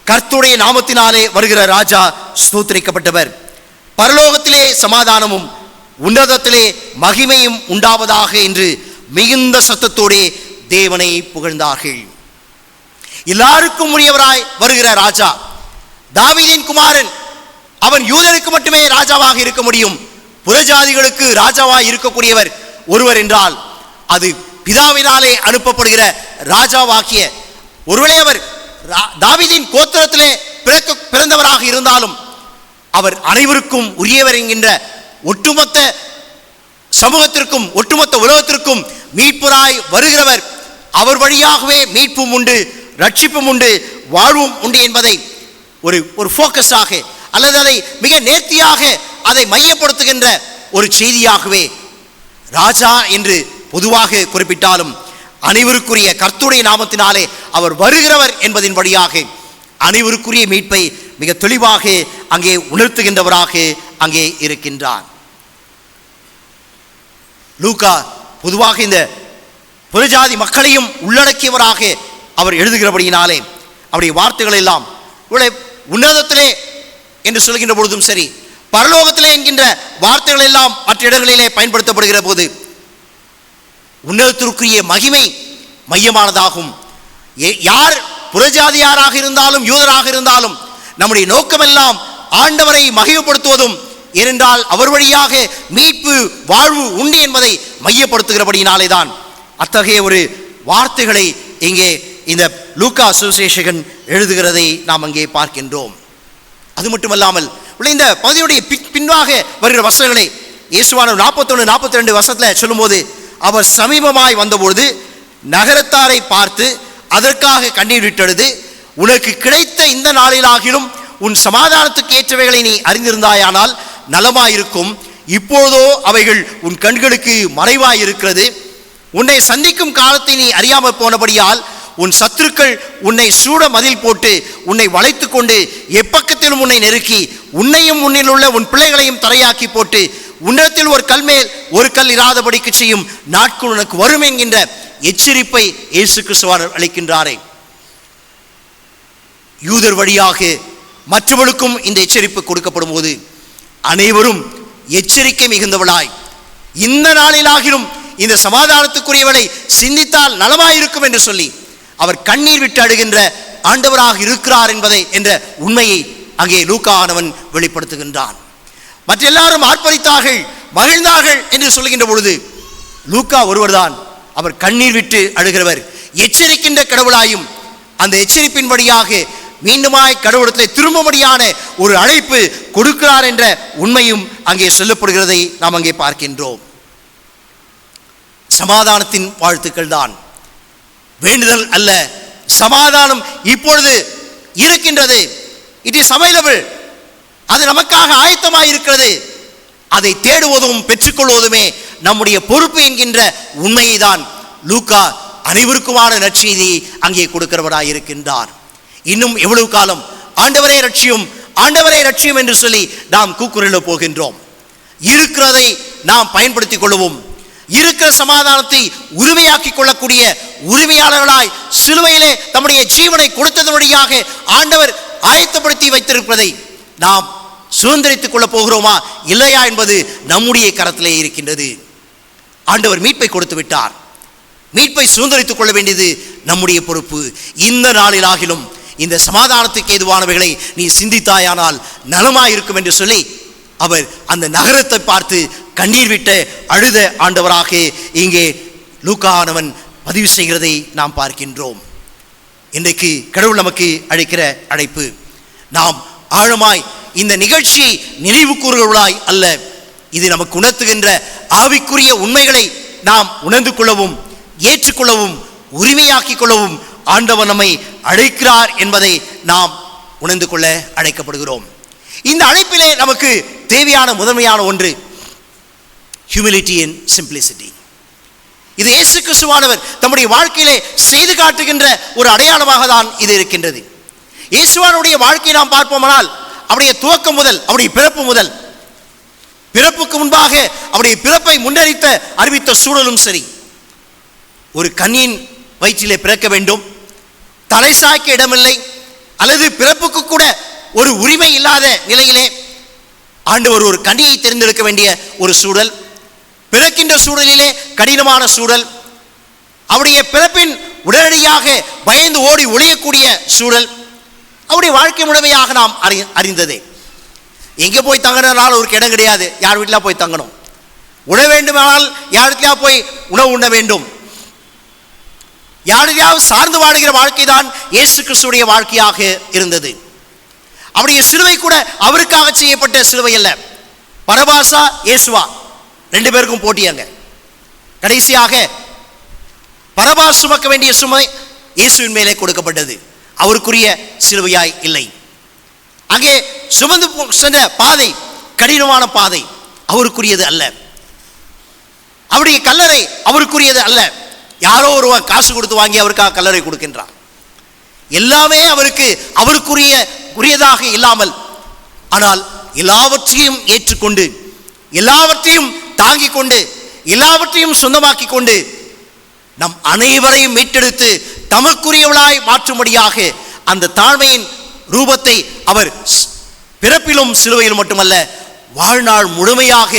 கர்த்தருடைய நாமத்தினாலே வருகிற ராஜா ஸ்தோத்திரிக்கப்பட்டவர், பரலோகத்திலே சமாதானமும் உன்னதத்திலே மகிமையும் உண்டாவதாக என்று மிகுந்த சத்தத்தோடே தேவனை புகழ்ந்தார்கள். எல்லாருக்கும் உரியவராய் வருகிற ராஜா, தாவீதின் குமாரன், அவன் யூதருக்கு மட்டுமே ராஜாவாக இருக்க முடியும், புறஜாதிகளுக்கு ராஜாவாக இருக்கக்கூடியவர் ஒருவர் என்றால் அது பிதாவினாலே அனுப்பப்படுகிற ராஜாவாகிய, ஒருவேளை அவர் தாவீதின் கோத்திரத்திலே பிறந்தவராக இருந்தாலும் அவர் அனைவருக்கும் உரியவர் என்கின்ற ஒட்டுமொத்த சமூகத்திற்கும் ஒட்டுமொத்த உலகத்திற்கும் மீட்பராய் வருகிறவர், அவர் வழியாகவே மீட்பும் உண்டு, ரட்சிப்பும் உண்டு, வாழ்வும் உண்டு என்பதை ஒரு ஃபோக்கஸாக அல்லது அதை மிக நேர்த்தியாக அதை மையப்படுத்துகின்ற ஒரு செய்தியாகவே ராஜா என்று பொதுவாக குறிப்பிட்டாலும் அனைவருக்குரிய கர்த்தருடைய நாமத்தினாலே அவர் வருகிறவர் என்பதின் வழியாக அனைவருக்குரிய மீட்பை மிக தெளிவாக அங்கே உணர்த்துகின்றவராக அங்கே இருக்கின்றார். லூக்கா பொதுவாக இந்த புறஜாதி மக்களையும் உள்ளடக்கியவராக அவர் எழுதுகிறபடியினாலே அவருடைய வார்த்தைகள் எல்லாம் உன்னதத்திலே என்று சொல்கின்ற பொழுதும் சரி, பரலோகத்திலே என்கின்ற வார்த்தைகள் எல்லாம் மற்ற இடங்களிலே பயன்படுத்தப்படுகிற போது உன்னதத்திற்குரிய மகிமை மையமானதாகும். யார் புறஜாதியாராக இருந்தாலும் யூதராக இருந்தாலும் நம்முடைய நோக்கமெல்லாம் ஆண்டவரை மகிமைப்படுத்துவதும், ஏனென்றால் அவர் வழியாக மீட்பு வாழ்வு உண்டு என்பதை மையப்படுத்துகிறபடியினாலே தான் அத்தகைய ஒரு வார்த்தைகளை இங்கே இந்த லூக்கா சுவிசேஷகன் எழுதுகிறதை நாம் அங்கே பார்க்கின்றோம். அது மட்டுமல்லாமல் இந்த பகுதியுடைய பின்பாக வருகிற வசனங்களை இயேசுவானவர் 41-42 வசனத்தில் சொல்லும்போது, அவர் சமீபமாய் வந்தபொழுது நகரத்தாரை பார்த்து அதற்காக கண்ணீர் விட்டெழுது, உனக்கு கிடைத்த இந்த நாளிலாகிலும் உன் சமாதானத்துக்கு ஏற்றவைகளை நீ அறிந்திருந்தாயானால் நலமாயிருக்கும், இப்போதோ அவைகள் உன் கண்களுக்கு மறைவாயிருக்கிறது. உன்னை சந்திக்கும் காலத்தை நீ அறியாமல் போனபடியால் உன் சத்துருக்கள் உன்னை சூட மதில் போட்டு உன்னை வளைத்து கொண்டு எப்பக்கத்திலும் உன்னை நெருக்கி உன்னையும் உன்னில் உள்ள உன் பிள்ளைகளையும் தரையாக்கி போட்டு உன்னிடத்தில் ஒரு கல் மேல் ஒரு கல் இராதபடிக்கு செய்யும் நாட்கள் உனக்கு வரும் என்கின்ற எச்சரிப்பை இயேசு கிறிஸ்துவார் அளிக்கின்றாரே. யூதர் வழியாக மற்றவர்களுக்கும் இந்த எச்சரிப்பு கொடுக்கப்படும் போது அனைவரும் எச்சரிக்கை மிகுந்தவளாய் இந்த நாளிலாகிலும் இந்த சமாதானத்துக்குரியவளை சிந்தித்தால் நலமாயிருக்கும் என்று சொல்லி அவர் கண்ணீர் விட்டு அழுகின்ற ஆண்டவராக இருக்கிறார் என்பதை என்ற உண்மையை அங்கே லூக்கா ஆனவன் வெளிப்படுத்துகின்றான். மற்ற எல்லாரும் ஆர்ப்பரித்தார்கள், மகிழ்ந்தார்கள் என்று சொல்கின்ற பொழுது லூக்கா ஒருவர்தான். அவர் கண்ணீர் விட்டு அழுகிறவர், எச்சரிக்கின்ற கடவுளாயும் அந்த எச்சரிப்பின் வழியாக மீண்டுமாய் கடவுளத்தை திரும்பும்படியான ஒரு அழைப்பு கொடுக்கிறார் என்ற உண்மையும் அங்கே சொல்லப்படுகிறதை நாம் அங்கே பார்க்கின்றோம். சமாதானத்தின் வாழ்த்துக்கள் தான், வேண்டுதல் அல்ல. சமாதானம் இப்பொழுது இருக்கின்றது. It is available. அது நமக்காக ஆயத்தமாக இருக்கிறது. அதை தேடுவதும் பெற்றுக்கொள்வதுமே நம்முடைய பொறுப்பு என்கின்ற உண்மையை தான் லூக்கா அனைவருக்குமான நற்செய்தி அங்கே கொடுக்கிறவராய் இருக்கின்றார். இன்னும் எவ்வளவு காலம் ஆண்டவரே ரட்சியும், ஆண்டவரே ரட்சியும் என்று சொல்லி நாம் கூக்குரல போகின்றோம்? இருக்கிறதை நாம் பயன்படுத்திக் கொள்வோம். இருக்கிற சமாதானத்தை உரிமையாக்கிக் கொள்ளக்கூடிய உரிமையாளர்களாய் சிலுவையிலே தம்முடைய ஜீவனை கொடுத்ததன் வழியாக ஆண்டவர் ஆயத்தப்படுத்தி வைத்திருப்பதை நாம் சுதந்திரித்துக் கொள்ளப் போகிறோமா இல்லையா என்பது நம்முடைய கரத்திலே இருக்கின்றது. ஆண்டவர் மீட்பை கொடுத்து விட்டார். மீட்பை சுதந்திரித்துக் கொள்ள வேண்டியது நம்முடைய பொறுப்பு. இந்த நாளிலாகிலும் இந்த சமாதானத்துக்கு ஏதுவானவைகளை நீ சிந்தித்தாயானால் நலமாயிருக்கும் என்று சொல்லி அவர் அந்த நகரத்தை பார்த்து கண்ணீர் விட்ட அழுத ஆண்டவராக இங்கே லூக்கானவன் பதிவு செய்கிறதை நாம் பார்க்கின்றோம். இன்றைக்கு கடவுள் நமக்கு அழைக்கிற அழைப்பு, நாம் ஆழமாய் இந்த நிகழ்ச்சியை நினைவு கூறுகிறவர்களாய் அல்ல, இது நமக்கு உணர்த்துகின்ற ஆவிக்குரிய உண்மைகளை நாம் உணர்ந்து கொள்ளவும் ஏற்றுக்கொள்ளவும் உரிமையாக்கிக் கொள்ளவும் ஆண்டவர் நம்மை அழைக்கிறார் என்பதை நாம் உணர்ந்து கொள்ள அழைக்கப்படுகிறோம். இந்த அழைப்பிலே நமக்கு தேவையான முதன்மையான ஒன்று ஹியூமிலிட்டி அண்ட் சிம்பிளிசிட்டி. இது இயேசு கிறிஸ்துவானவர் தம்முடைய வாழ்க்கையிலே செய்து காட்டுகின்ற ஒரு அடையாளமாக தான் இது இருக்கின்றது. இயேசுவானுடைய வாழ்க்கையை நாம் பார்ப்போமானால் அவருடைய துவக்கம் முதல், அவருடைய பிறப்பு முதல், பிறப்புக்கு முன்பாக அவருடைய பிறப்பை முன்னறித்த அறிவித்த சூழலும் சரி, ஒரு கன்னியின் வயிற்றிலே பிறக்க வேண்டும், தலை சாய்க்க இடமில்லை, அல்லது பிறப்புக்கு கூட ஒரு உரிமை இல்லாத நிலையிலே ஆண்டவர் ஒரு கன்னியை தேர்ந்தெடுக்க வேண்டிய ஒரு சூழல், பிறக்கின்ற சூழலிலே கடினமான சூழல், அவருடைய பிறப்பின் உடனடியாக பயந்து ஓடி ஒளியக்கூடிய சூழல், அவருடைய வாழ்க்கை முழுமையாக நாம் அறிந்ததே. எங்கே போய் தங்கினாலும் ஒரு இடம் கிடையாது, யார் வீட்டில் போய் தங்கணும், உண வேண்டுமானால் யாருக்கையா போய் உணவு உண்ண வேண்டும், யாரையாவது சார்ந்து வாழ்கிற வாழ்க்கை தான் இயேசு கிறிஸ்துடைய வாழ்க்கையாக இருந்தது. அவருடைய சிலுவை கூட அவருக்காக செய்யப்பட்ட சிலுவை அல்ல, பரபாசா இயேசுவா ரெண்டு பேருக்கும் போட்டியாங்க. கடைசியாக பரபாஸ் சுமக்க வேண்டிய சுமை இயேசுவின் மேலே கொடுக்கப்பட்டது, அவருக்குரிய சிலுவையாய் இல்லை. அங்கே சுமந்து சென்ற பாதை கடினமான பாதை, அவருக்குரியது அல்ல. அவருடைய கல்லறை அவருக்குரியது அல்ல, யாரோ ஒருவன் காசு கொடுத்து வாங்கி அவருக்காக கல்லறை கொடுக்கின்றான். எல்லாமே அவருக்குரியதாக இல்லாமல், ஆனால் எல்லாவற்றையும் ஏற்றுக்கொண்டு, எல்லாவற்றையும் தாங்கிக் கொண்டு, எல்லாவற்றையும் சொந்தமாக்கி கொண்டு நம் அனைவரையும் மீட்டெடுத்து தமக்குரியவளாய் மாற்றும்படியாக அந்த தாழ்மையின் ரூபத்தை அவர் பிறப்பிலும் சிலுவையிலும் மட்டுமல்ல வாழ்நாள் முழுமையாக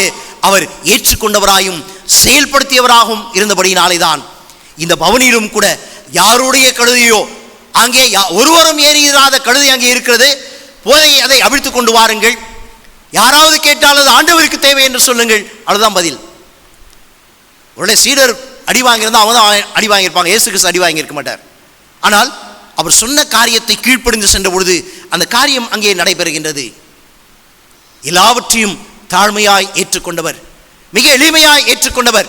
அவர் ஏற்றுக்கொண்டவராயும் செயல்படுத்தியவராகவும் இருந்தபடியினாலே தான் இந்த பவனியிலும் கூட யாருடைய கழுதையோ, அங்கே ஒருவரும் ஏறியிராத கழுதை அங்கே இருக்கிறது, போதை அதை அவிழ்த்து கொண்டு வாருங்கள், யாராவது கேட்டால் அது ஆண்டவருக்கு தேவை என்று சொல்லுங்கள், அதுதான் பதில். ஒருவேளை சீடர் அடி வாங்கியிருந்தால் அவங்க தான் அடி வாங்கியிருப்பாங்க, இயேசு கிறிஸ்து அடி வாங்கியிருக்க மாட்டார். ஆனால் அவர் சொன்ன காரியத்தை கீழ்ப்படிந்து சென்ற பொழுது அந்த காரியம் அங்கே நடைபெறுகின்றது. எல்லாவற்றையும் தாழ்மையாய் ஏற்றுக்கொண்டவர், மிக எளிமையாய் ஏற்றுக்கொண்டவர்,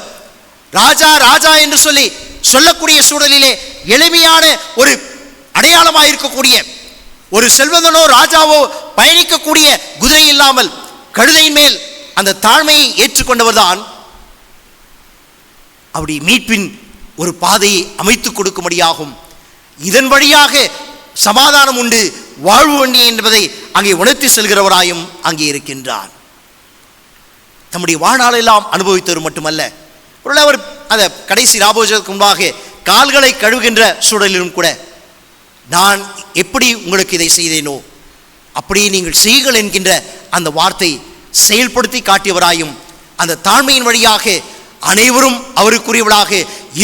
ராஜா ராஜா என்று சொல்லக்கூடிய சூழலிலே எளிமையான ஒரு அடையாளமாக இருக்கக்கூடிய ஒரு செல்வந்தனோ ராஜாவோ பயணிக்கக்கூடிய குதிரை இல்லாமல் கழுதையின் மேல் அந்த தாழ்மையை ஏற்றுக்கொண்டவர் தான் அவருடைய மீட்பின் ஒரு பாதையை அமைத்துக் கொடுக்கும்படியாகும். இதன் வழியாக சமாதானம் உண்டு, வாழ்வு உண்டு என்பதை அங்கே உணர்த்தி செல்கிறவராயும் அங்கே இருக்கின்றார். தம்முடைய வாழ்நாளெல்லாம் அனுபவித்தவர் மட்டுமல்ல, அவர் அந்த கடைசி ராபோஜனுக்கு முன்பாக கால்களை கழுவுகின்ற சூழலிலும் கூட நான் எப்படி உங்களுக்கு இதை செய்தேனோ அப்படியே நீங்கள் செய்யுங்கள் என்கின்ற அந்த வார்த்தை செயல்படுத்தி காட்டியவராயும் அந்த தாழ்மையின் வழியாக அனைவரும் அவருக்குரியவளாக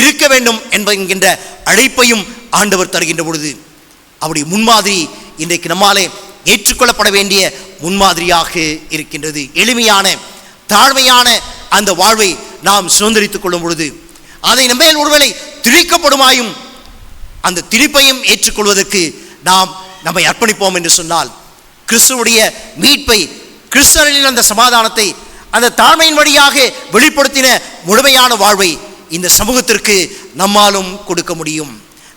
இருக்க வேண்டும் என்கின்ற அழைப்பையும் ஆண்டவர் தருகின்ற பொழுது அவருடைய முன்மாதிரி இன்றைக்கு நம்மாலே ஏற்றுக்கொள்ளப்பட வேண்டிய முன்மாதிரியாக இருக்கின்றது. எளிமையான தாழ்மையான அந்த வாழ்வை நாம் சுதந்திரித்துக் கொள்ளும் பொழுது அதை நம்மேல் ஒருவேளை திணிக்கப்படுமாயும் அந்த திணிப்பையும் ஏற்றுக்கொள்வதற்கு நாம் நம்மை அர்ப்பணிப்போம் என்று சொன்னால் கிறிஸ்துவுடைய மீட்பை, கிறிஸ்தவர்களின் அந்த சமாதானத்தை, அந்த தாழ்மையின் வழியாக வெளிப்படுத்தின முழுமையான வாழ்வை இந்த சமூகத்திற்கு நம்மாலும் கொடுக்க முடியும்.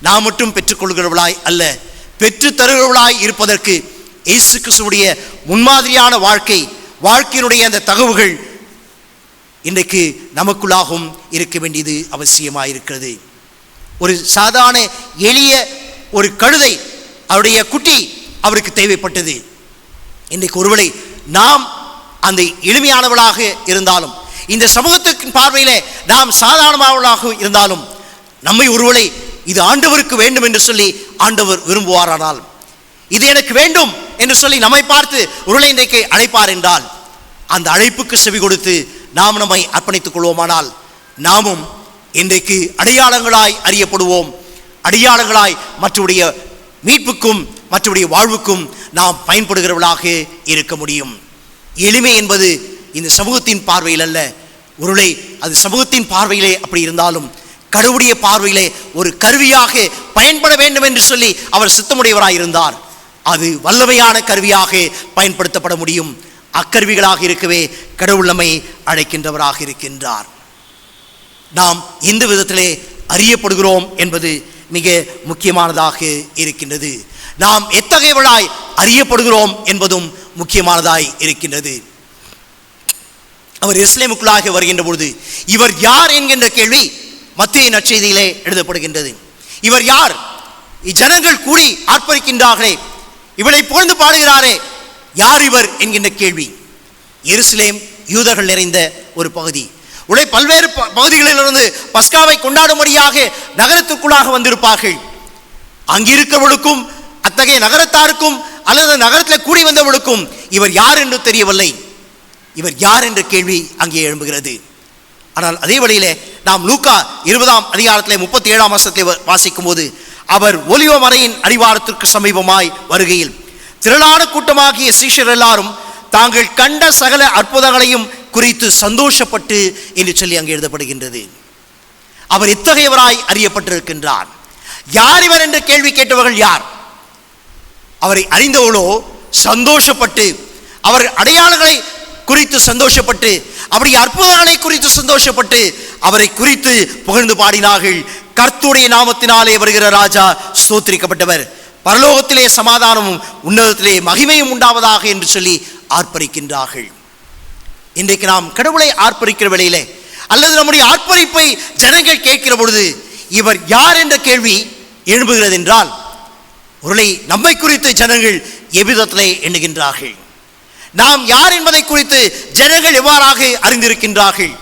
நாம் மட்டும் பெற்றுக்கொள்கிறவர்களாய் அல்ல, பெற்று தருகிறவர்களாய் இருப்பதற்கு இயேசு கிறிஸ்துவுடைய முன்மாதிரியான வாழ்க்கையினுடைய அந்த தகவுகள் இன்றைக்கு நமக்குள்ளாகவும் இருக்க வேண்டியது அவசியமாயிருக்கிறது. ஒரு சாதாரண எளிய ஒரு கழுதை, அவருடைய குட்டி அவருக்கு தேவைப்பட்டது. இன்றைக்கு ஒருவேளை நாம் அந்த எளிமையானவர்களாக இருந்தாலும், இந்த சமூகத்தின் பார்வையிலே நாம் சாதாரணமானவர்களாக இருந்தாலும், நம்மை ஒருவேளை இது ஆண்டவருக்கு வேண்டும் என்று சொல்லி ஆண்டவர் விரும்புவாரானால், இது எனக்கு வேண்டும் என்று சொல்லி நம்மை பார்த்து ஒருவேளை இன்றைக்கு அழைப்பார் என்றால், அந்த அழைப்புக்கு செவி கொடுத்து நாம் நம்மை அர்ப்பணித்துக் கொள்வோமானால் நாமும் இன்றைக்கு அடையாளங்களாய் அறியப்படுவோம். அடையாளங்களாய் மற்றவருடைய மீட்புக்கும் மற்றவருடைய வாழ்வுக்கும் நாம் பயன்படுகிறவர்களாக இருக்க முடியும். எளிமை என்பது இந்த சமூகத்தின் பார்வையில் அல்ல, ஒருவேளை அது சமூகத்தின் பார்வையிலே அப்படி இருந்தாலும் கடவுளுடைய பார்வையிலே ஒரு கருவியாக பயன்பட வேண்டும் என்று சொல்லி அவர் சித்தமுடையவராக இருந்தார். அது வல்லமையான கருவியாக பயன்படுத்தப்பட முடியும். அக்கருவிகளாக இருக்கவே கடவுள் நம்மை அழைக்கின்றவராக இருக்கின்றார். நாம் எந்த விதத்திலே அறியப்படுகிறோம் என்பது மிக முக்கியமானதாக இருக்கின்றது. நாம் எத்தகையவர்களாய் அறியப்படுகிறோம் என்பதும் முக்கியமானதாய் இருக்கின்றது. அவர் எருசலேமுக்குள்ளாக வருகின்ற பொழுது இவர் யார் என்கின்ற கேள்வி மத்தேயு நற்செய்தியிலே எழுதப்படுகின்றது. இவர் யார்? இஜனங்கள் கூடி ஆர்ப்பரிக்கின்றார்களே, இவளை புகழ்ந்து பாடுகிறாரே, யார் இவர் என்கின்ற கேள்வி. எருசலேம் யூதர்கள் நிறைந்த ஒரு பகுதி. உடைய பல்வேறு பகுதிகளிலிருந்து பஸ்காவை கொண்டாடும்படியாக நகரத்துக்குள்ளாக வந்திருப்பார்கள். அங்கிருக்கிறவர்களுக்கும் அத்தகைய நகரத்தாருக்கும் அல்லது நகரத்தில் கூடி வந்தவர்களுக்கும் இவர் யார் என்று தெரியவில்லை. இவர் யார் என்ற கேள்வி அங்கே எழும்புகிறது. ஆனால் அதே வழியிலே நாம் லூக்கா 20ஆம் அதிகாரத்திலே 37ஆம் வசனத்தை வாசிக்கும் போது, அவர் ஒலிவ மலையின் அடிவாரத்திற்கு சமீபமாய் வருகையில் திரளான கூட்டமாகிய சீஷர் எல்லாரும் தாங்கள் கண்ட சகல அற்புதங்களையும் குறித்து சந்தோஷப்பட்டு என்று சொல்லி அங்கே எழுதப்படுகின்றது. அவர் இத்தகையவராய் அறியப்பட்டிருக்கின்றார். யார் இவர் என்ற கேள்வி கேட்டவர்கள் யார்? அவரை அறிந்தவர்களோ சந்தோஷப்பட்டு, அவர் அடையாளங்களை குறித்து சந்தோஷப்பட்டு, அவருடைய அற்புதங்களை குறித்து சந்தோஷப்பட்டு அவரை குறித்து புகழ்ந்து பாடினார்கள். கர்த்தருடைய நாமத்தினாலே வருகிற ராஜா ஸ்தோத்திரிக்கப்பட்டவர், பரலோகத்திலே சமாதானமும் உன்னதத்திலே மகிமையும் உண்டாவதாக என்று சொல்லி ஆர்ப்பரிக்கின்றார்கள். இன்றைக்கு நாம் கடவுளை ஆர்ப்பரிக்கிற வேளையிலே அல்லது நம்முடைய ஆர்ப்பரிப்பை ஜனங்கள் கேட்கிற பொழுது இவர் யார் என்ற கேள்வி எழும்புகிறது என்றால், ஒருவேளை நம்மை குறித்து ஜனங்கள் எவ்விதத்திலே எண்ணுகின்றார்கள், நாம் யார் என்பதை குறித்து ஜனங்கள் எவ்வாறாக அறிந்திருக்கின்றார்கள்.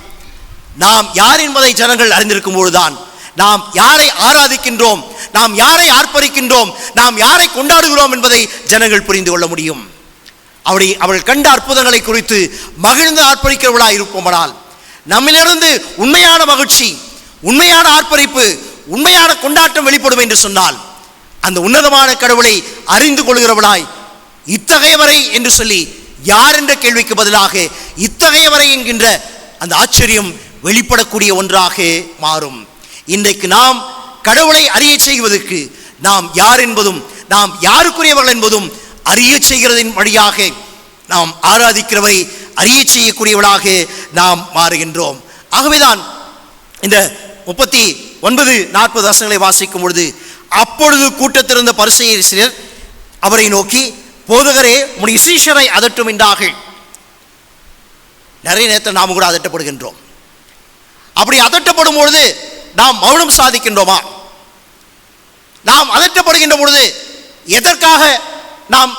நாம் யார் என்பதை ஜனங்கள் அறிந்திருக்கும் பொழுதுதான் நாம் யாரை ஆராதிக்கின்றோம், நாம் யாரை ஆர்ப்பரிக்கின்றோம், நாம் யாரை கொண்டாடுகிறோம் என்பதை ஜனங்கள் புரிந்து கொள்ள முடியும். அவள் கண்ட அற்புதங்களை குறித்து மகிழ்ந்து ஆர்ப்பரிக்கிறவர்களாக இருப்போமானால் நம்மிலிருந்து உண்மையான மகிழ்ச்சி, உண்மையான ஆர்ப்பரிப்பு, உண்மையான கொண்டாட்டம் வெளிப்படும் என்று சொன்னால், அந்த உன்னதமான கடவுளை அறிந்து கொள்கிறவளாய் இத்தகையவரை என்று சொல்லி யார் என்ற கேள்விக்கு பதிலாக இத்தகையவரை என்கின்ற அந்த ஆச்சரியம் வெளிப்படக்கூடிய ஒன்றாக மாறும். இன்றைக்கு நாம் கடவுளை அறிய செய்வதற்கு நாம் யார் என்பதும் நாம் யாருக்குரியவர்கள் என்பதும் அறிய செய்கிறதின் வழியாக நாம் ஆராதிக்கிறவரை அறிய செய்யக்கூடியவர்களாக நாம் மாறுகின்றோம். ஆகவேதான் இந்த 39-40 வசனங்களை வாசிக்கும் பொழுது, அப்பொழுது கூட்டத்திலிருந்த பரிசேயர் சிலர் அவரை நோக்கி, போதகரே, உம்முடைய சீஷரை அதட்டும் என்றார்கள். நிறைய நேரத்தில் நாம் கூட அதட்டப்படுகின்றோம். அப்படி அதட்டப்படும் பொழுது நாம் மௌனம் சாதிக்கின்றோமா? நாம் அதட்டப்படுகின்ற பொழுது எதற்காக நாம்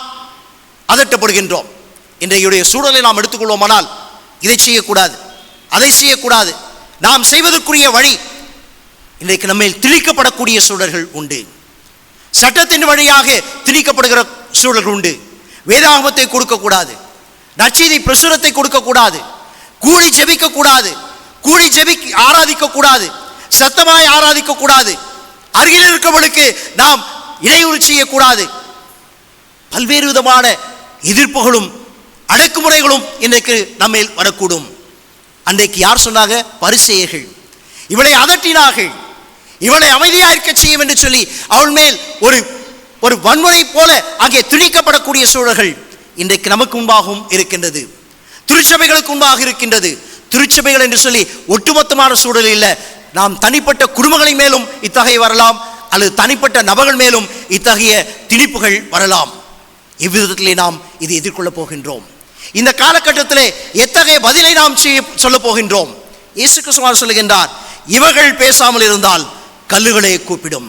அதட்டப்படுகின்றோம்? இன்றைய சூழலை நாம் எடுத்துக்கொள்வோமானால் இதை செய்யக்கூடாது, அதை செய்யக்கூடாது, நாம் செய்வதற்குரிய வழி இன்றைக்கு நம்மேல் திணிக்கப்படக்கூடிய சூழல்கள் உண்டு. சட்டத்தின் வழியாக திணிக்கப்படுகிற சூழல்கள் உண்டு. வேதாகமத்தை கொடுக்கக்கூடாது, நற்செய்தி பிரசுரத்தை கொடுக்கக்கூடாது, கூலி ஜெபிக்கக்கூடாது, கூலி ஆராதிக்கக்கூடாது, சத்தமாய் ஆராதிக்கக்கூடாது, அருகில் இருக்கவர்களுக்கு நாம் இடையூறு செய்யக்கூடாது. பல்வேறு விதமான எதிர்ப்புகளும் அடக்குமுறைகளும் இன்றைக்கு நம்மேல் வரக்கூடும். அன்றைக்கு யார் சொன்னாங்க? பரிசேயர்கள். இவளை அதட்டினார்கள். இவளை அமைதியாக இருக்க செய்யும் என்று சொல்லி அவள் மேல் ஒரு வன்முறை போல அங்கே திணிக்கப்படக்கூடிய சூழல்கள் இன்றைக்கு நமக்கு முன்பாகவும் இருக்கின்றது, திருச்சபைகளுக்கு முன்பாக இருக்கின்றது. திருச்சபைகள் என்று சொல்லி ஒட்டுமொத்தமான சூழல் இல்லை. நாம் தனிப்பட்ட குடும்பங்களின் மேலும் இத்தகைய வரலாம், அல்லது தனிப்பட்ட நபர்கள் மேலும் இத்தகைய திணிப்புகள் வரலாம். இவ்விதத்திலே நாம் இதை எதிர்கொள்ளப் போகின்றோம். இந்த காலகட்டத்திலே எத்தகைய பதிலை நாம் சொல்ல போகின்றோம்? இயேசு கிறிஸ்து சொல்லுகின்றார், இவர்கள் பேசாமல் இருந்தால் கல்லுகளை கூப்பிடும்.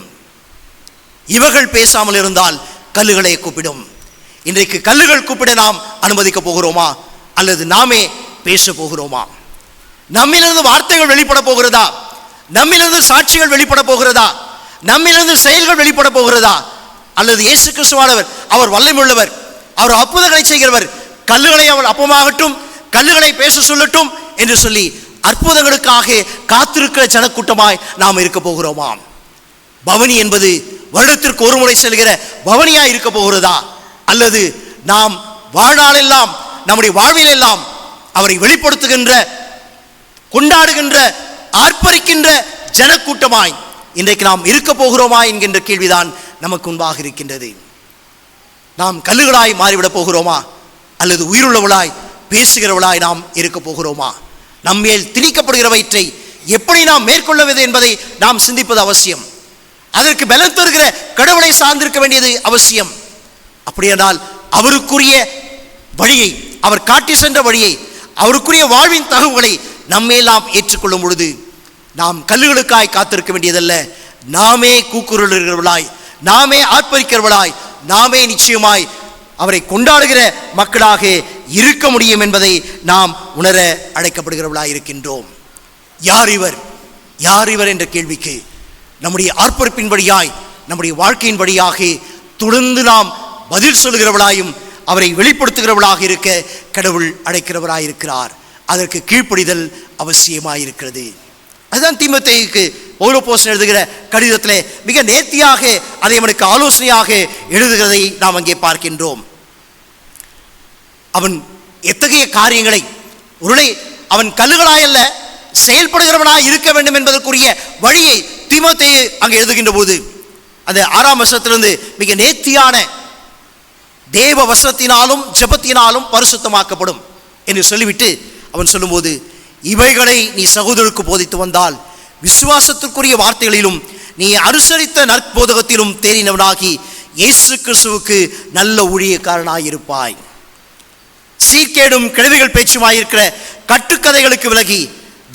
இவர்கள் பேசாமல் இருந்தால் கல்லுகளை கூப்பிடும். இன்றைக்கு கல்லுகள் கூப்பிட நாம் அனுமதிக்க போகிறோமா, அல்லது நாமே பேச போகிறோமா? நம்மிலிருந்து வார்த்தைகள் வெளிப்பட போகிறதா? நம்மிலிருந்து சாட்சிகள் வெளிப்பட போகிறதா? நம்மிலிருந்து செயல்கள் வெளிப்பட போகிறதா? அல்லது இயேசு கிறிஸ்துவானவர் அவர் வல்லமையுள்ளவர், அவர் அற்புதங்களை செய்கிறவர், கல்லுகளை அவர் அப்பமாகட்டும், கல்லுகளை பேச சொல்லட்டும் என்று சொல்லி அற்புதங்களுக்காக காத்திருக்கிற ஜனக்கூட்டமாய் நாம் இருக்க போகிறோமா? பவனி என்பது வருடத்திற்கு ஒரு முறை செல்கிற பவனியாய் இருக்க போகிறதா? அல்லது நாம் வாழ்நாளெல்லாம், நம்முடைய வாழ்விலெல்லாம் அவரை வெளிப்படுத்துகின்ற, கொண்டாடுகின்ற, ஆர்ப்பரிக்கின்ற ஜனக்கூட்டமாய் இன்றைக்கு நாம் இருக்க போகிறோமா என்கின்ற கேள்விதான் நமக்கு முன்பாக இருக்கின்றது. நாம் கல்லுகளாய் மாறிவிடப் போகிறோமா, அல்லது உயிருள்ளவளாய் பேசுகிறவளாய் நாம் இருக்க போகிறோமா? நம்மேல் திணிக்கப்படுகிறவற்றை எப்படி நாம் மேற்கொள்வது என்பதை நாம் சிந்திப்பது அவசியம். அதற்கு பலம் தருகிற கடவுளை சார்ந்திருக்க வேண்டியது அவசியம். அப்படியானால் அவருக்குரிய வழியை, அவர் காட்டி சென்ற வழியை, அவருக்குரிய வாழ்வின் தகவல்களை நம்மேல் நாம் ஏற்றுக்கொள்ளும் பொழுது நாம் கல்லுகளுக்காய் காத்திருக்க வேண்டியதல்ல, நாமே கூக்குரலுகிறவர்களாய், நாமே ஆர்ப்பரிக்கிறவர்களாய், நாமே நிச்சயமாய் அவரை கொண்டாடுகிற மக்களாக இருக்க முடியும் என்பதை நாம் உணர அழைக்கப்படுகிறவர்களாய் இருக்கின்றோம். யார் இவர், யார் இவர் என்ற கேள்விக்கு நம்முடைய ஆர்ப்பரிப்பின் வழியாய், நம்முடைய வாழ்க்கையின் வழியாக தொடர்ந்து நாம் பதில் சொல்லுகிறவர்களாயும் அவரை வெளிப்படுத்துகிறவர்களாக இருக்க கடவுள் அழைக்கிறவராயிருக்கிறார். அதற்கு கீழ்ப்படிதல் அவசியமாயிருக்கிறது. அதுதான் தீமோத்தேயுக்கு பவுல் அப்போஸ்தலன் எழுதுகிற கடிதத்திலே மிக நேர்த்தியாக அதை அவனுக்கு ஆலோசனையாக எழுதுகிறதை நாம் அங்கே பார்க்கின்றோம். அவன் எத்தகைய காரியங்களை, ஒருவேளை அவன் கல்லுகளாய் அல்ல செயல்படுகிறவனாய் இருக்க வேண்டும் என்பதற்குரிய வழியை தீமோத்தேயு அங்கே எழுதுகின்ற போது அந்த 6ஆம் வசனத்திலிருந்து மிக நேர்த்தியான தேவ வசனத்தினாலும் ஜெபத்தினாலும் பரிசுத்தமாக்கப்படும் என்று சொல்லிவிட்டு அவன் சொல்லும்போது, இவைகளை நீ சகோதரருக்கு போதித்து வந்தால் விசுவாசத்திற்குரிய வார்த்தைகளிலும் நீ அனுசரித்த நற்போதகத்திலும் தேறினவனாகி இயேசு கிறிஸ்துவுக்கு நல்ல ஊழியக்காரனாயிருப்பாய். சீர்கேடும் கிழவிகள் பேச்சுமாயிருக்கிற கட்டுக்கதைகளுக்கு விலகி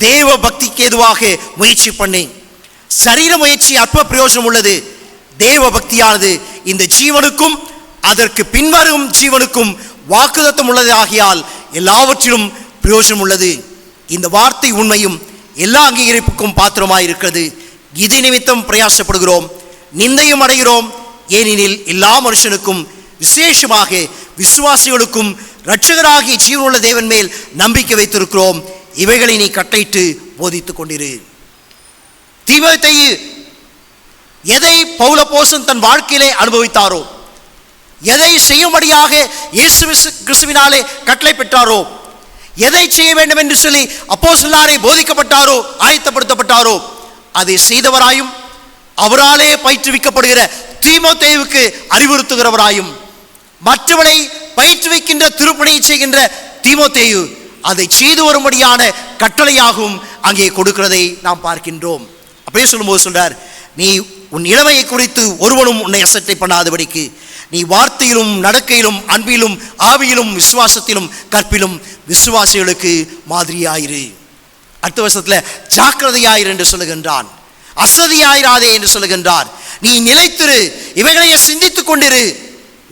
தேவ பக்திக்கு ஏதுவாக முயற்சி பண்ணேன். சரீர முயற்சி அற்ப பிரயோஜனம் உள்ளது. தேவ பக்தியானது இந்த ஜீவனுக்கும் அதற்கு பின்வரும் ஜீவனுக்கும் வாக்குத்தத்தம் உள்ளது ஆகியால் எல்லாவற்றிலும் பிரயோஜனம் உள்ளது. இந்த வார்த்தை உண்மையும் எல்லா அங்கீகரிப்புக்கும் பாத்திரமாயிருக்கிறது. இது நிமித்தம் பிரயாசப்படுகிறோம், நிந்தையும் அடைகிறோம். ஏனெனில் எல்லா மனுஷனுக்கும் விசேஷமாக விசுவாசிகளுக்கும் இரட்சகராகிய ஜீவனுள்ள தேவன் மேல் நம்பிக்கை வைத்திருக்கிறோம். இவைகளை நீ கட்டளையிட்டு போதித்துக் கொண்டிரு. தீமோத்தேயு எதை பவுல் அப்போஸ்தலன் தன் வாழ்க்கையிலே அனுபவித்தாரோ, எதை செய்யும்படியாக இயேசு கிறிஸ்துவினாலே கட்டளை பெற்றாரோ, எதை செய்ய வேண்டும் என்று சொல்லி அப்போஸ்தலனாலே போதிக்கப்பட்டாரோ, ஆயத்தப்படுத்தப்பட்டாரோ, அதை செய்தவராயும் அவராலே பயிற்றுவிக்கப்படுகிற தீமோத்தேயுவுக்கு அறிவுறுத்துகிறவராயும் மற்றவனை பயிற்றுவிக்கின்ற திருப்பணியை செய்கின்ற தீமோத்தேயு அதை செய்து வரும்படியான கட்டளையாகவும் அங்கே கொடுக்கிறதை நாம் பார்க்கின்றோம். அப்படியே சொல்லும்போது சொல்றார், நீ உன் இளமையை குறித்து ஒருவனும் உன்னை அசட்டை பண்ணாதபடிக்கு நீ வார்த்தையிலும் நடக்கையிலும் அன்பிலும் ஆவியிலும் விசுவாசத்திலும் கற்பிலும் விசுவாசிகளுக்கு மாதிரியாயிரு. அடுத்த வருஷத்தில் ஜாக்கிரதையாயிரு என்று சொல்லுகின்றான். அசதியாயிராதே என்று சொல்லுகின்றார். நீ நிலைத்திரு, இவைகளையே சிந்தித்துக் கொண்டிரு.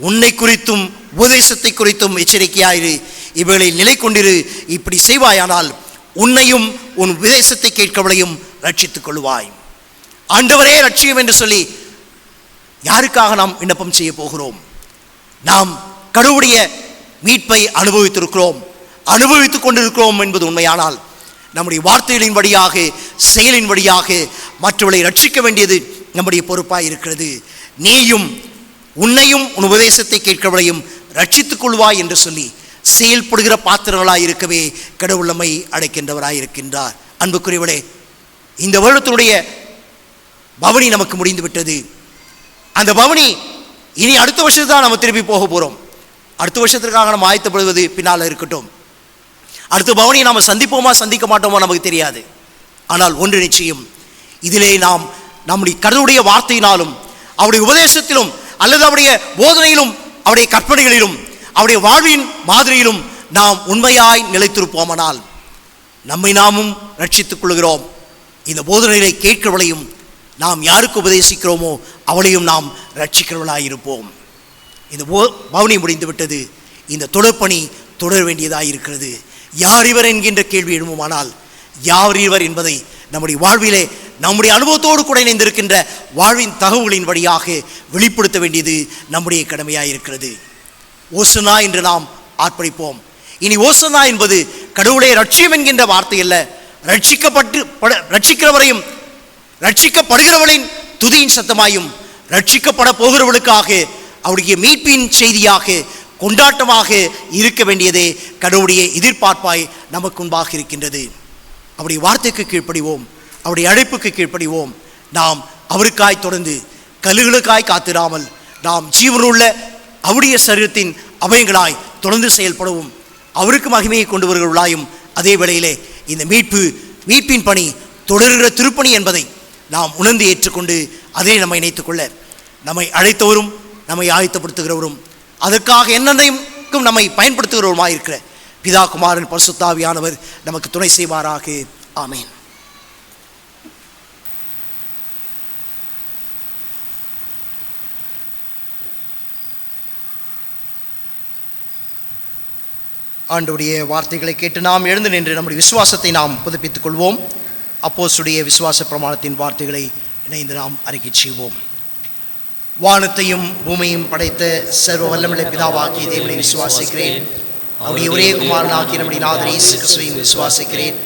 உன்னை குறித்தும் உபதேசத்தை குறித்தும் எச்சரிக்கையாயிரு, இவைகளை நிலை கொண்டிரு. இப்படி செய்வாயானால் உன்னையும் உன் உபதேசத்தை கேட்கவளையும் ரட்சித்துக் கொள்வாய். ஆண்டவரே ரட்சியும் என்று சொல்லி யாருக்காக நாம் விண்ணப்பம் செய்ய போகிறோம்? நாம் கடவுளுடைய மீட்பை அனுபவித்திருக்கிறோம், அனுபவித்துக் கொண்டிருக்கிறோம் என்பது உண்மையானால் நம்முடைய வார்த்தைகளின் வழியாக, செயலின் வழியாக மற்றவர்களை ரட்சிக்க வேண்டியது நம்முடைய பொறுப்பாக இருக்கிறது. நீயும் உன்னையும் உன் உபதேசத்தை கேட்கிறவளையும் ரட்சித்துக் கொள்வாய் என்று சொல்லி செயல்படுகிற பாத்திரங்களாய் இருக்கவே கடவுள் நம்மை அழைக்கின்றவராய் இருக்கின்றார். அன்புக்குரியவர்களே, இந்த வருடத்தினுடைய பவனி நமக்கு முடிந்து விட்டது. அந்த பவனி இனி அடுத்த வருஷத்துக்கு தான் நம்ம திருப்பி போக போகிறோம். அடுத்த வருஷத்திற்காக நம்ம ஆயத்தப்படுவது பின்னால் இருக்கட்டும். அடுத்த பவனியை நாம் சந்திப்போமா சந்திக்க மாட்டோமா நமக்கு தெரியாது. ஆனால் ஒன்று நிச்சயம், இதிலே நாம் நம்முடைய கடவுளுடைய வார்த்தையினாலும் அவருடைய உபதேசத்திலும் அல்லது அவருடைய போதனையிலும் அவருடைய கற்பனைகளிலும் அவருடைய வாழ்வின் மாதிரியிலும் நாம் உண்மையாய் நிலைத்திருப்போமானால் நம்மை நாமும் ரட்சித்துக் கொள்கிறோம். இந்த போதனைகளை கேட்கிறவளையும் நாம் யாருக்கு உபதேசிக்கிறோமோ அவளையும் நாம் ரட்சிக்கிறவளாய் இருப்போம். இந்த பவனி முடிந்து விட்டது. இந்த தொடர்பணி தொடர வேண்டியதாக இருக்கிறது. யார் இவர் என்கின்ற கேள்வி எழுமுமானால் யார் இவர் என்பதை நம்முடைய வாழ்விலே நம்முடைய அனுபவத்தோடு கூட இணைந்திருக்கின்ற வாழ்வின் தகவல்களின் வழியாக வெளிப்படுத்த வேண்டியது நம்முடைய கடமையாக இருக்கிறது. ஓசனா என்று நாம் ஆர்ப்பணிப்போம். இனி ஓசனா என்பது கடவுளை ரட்சியம் என்கின்ற வார்த்தை அல்ல, ரட்சிக்கிறவரையும் ரட்சிக்கப்படுகிறவளின் துதியின் சத்தமாயும் ரட்சிக்கப்பட போகிறவளுக்காக அவருடைய மீட்பின் செய்தியாக கொண்டாட்டமாக இருக்க வேண்டியதே கடவுளுடைய எதிர்பார்ப்பாய் நமக்கு முன்பாக இருக்கின்றது. அவருடைய வார்த்தைக்கு கீழ்ப்படிவோம், அவருடைய அழைப்புக்கு கீழ்ப்படிவோம். நாம் அவருக்காய் தொடர்ந்து கல்லுகளுக்காய் காத்திராமல் நாம் ஜீவனுள்ள அவருடைய சரீரத்தின் அபயங்களாய் தொடர்ந்து செயல்படவும் அவருக்கு மகிமையை கொண்டு வருகிறவர்களாயும் அதே வேளையிலே இந்த மீட்பின் பணி தொடர்கிற திருப்பணி என்பதை நாம் உணர்ந்து ஏற்றுக்கொண்டு அதே நம்மை இணைத்துக்கொள்ள நம்மை அழைத்தவரும் நம்மை ஆயத்தப்படுத்துகிறவரும் அதற்காக என்னென்னைக்கும் நம்மை பயன்படுத்துகிறவருமாயிருக்கிற பிதா குமாரன் பரிசுத்த ஆவியானவர் நமக்கு துணை செய்வாராக. ஆமேன். ஆண்டவருடைய வார்த்தைகளை கேட்டு நாம் எழுந்து நின்று நம்முடைய விசுவாசத்தை நாம் புதுப்பித்துக் கொள்வோம். அப்போஸ்தலருடைய விசுவாச பிரமாணத்தின் வார்த்தைகளை இணைந்து நாம் அறிக்கை செய்வோம். வானத்தையும் பூமியையும் படைத்த சர்வ வல்லமுள்ள பிதாவாகிய தேவனை விசுவாசிக்கிறேன். அவருடைய ஒரே குமாரனாகிய நம்முடைய நாதர் இயேசு கிறிஸ்துவையும் விசுவாசிக்கிறேன்.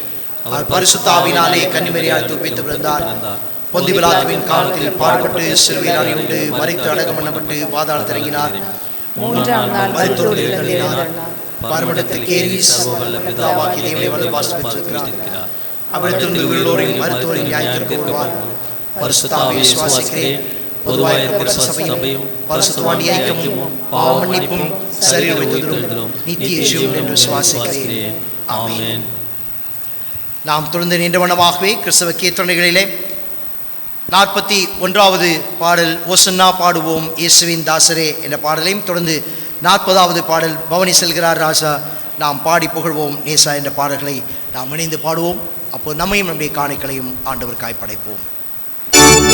அவர் பரிசுத்த ஆவியினாலே கன்னிமரியால் தூக்கித்து பிறந்தார். பொந்திய பிலாத்துவின் காலத்தில் பாடுபட்டு சிலுவையில் அறையுண்டு மரித்து அடக்கம் பண்ணப்பட்டு பாதாளத்தில் இறங்கினார். மூன்றாம் நாள் மரித்தோரில் எழுந்தருளினார். பரமண்டத்துக்கு ஏறி பிதாவாகிய தேவனை வலதுபார்த்து பெற்றிருக்கிறார். அவரிடத்திலிருந்து உள்ளோரையும் மருத்துவரையும் நியாயத்திற்கு வருவார். பரிசுத்த ஆவியை விசுவாசிக்கிறேன். பொதுவாக சபையும் பரிசுத்தவான் ஐக்கியமும் பாவ மன்னிப்பும் சரீர வைத்ததிலும் நித்திய ஜீவன் என்று விசுவாசிக்கிறேன். ஆமென். நாம் தொடர்ந்து நின்ற வண்ணமாகவே கிறிஸ்தவ கீர்த்தனைகளிலே 41வது பாடல் ஓசன்னா பாடுவோம் இயேசுவின் தாசரே என்ற பாடலையும் தொடர்ந்து 40வது பாடல் பவனி செல்கிறார் ராஜா நாம் பாடி புகழ்வோம் நேசா என்ற பாடல்களை நாம் இணைந்து பாடுவோம். அப்போது நம்மையும் நம்முடைய காணிக்களையும் ஆண்டவருக்காய் படைப்போம். Salim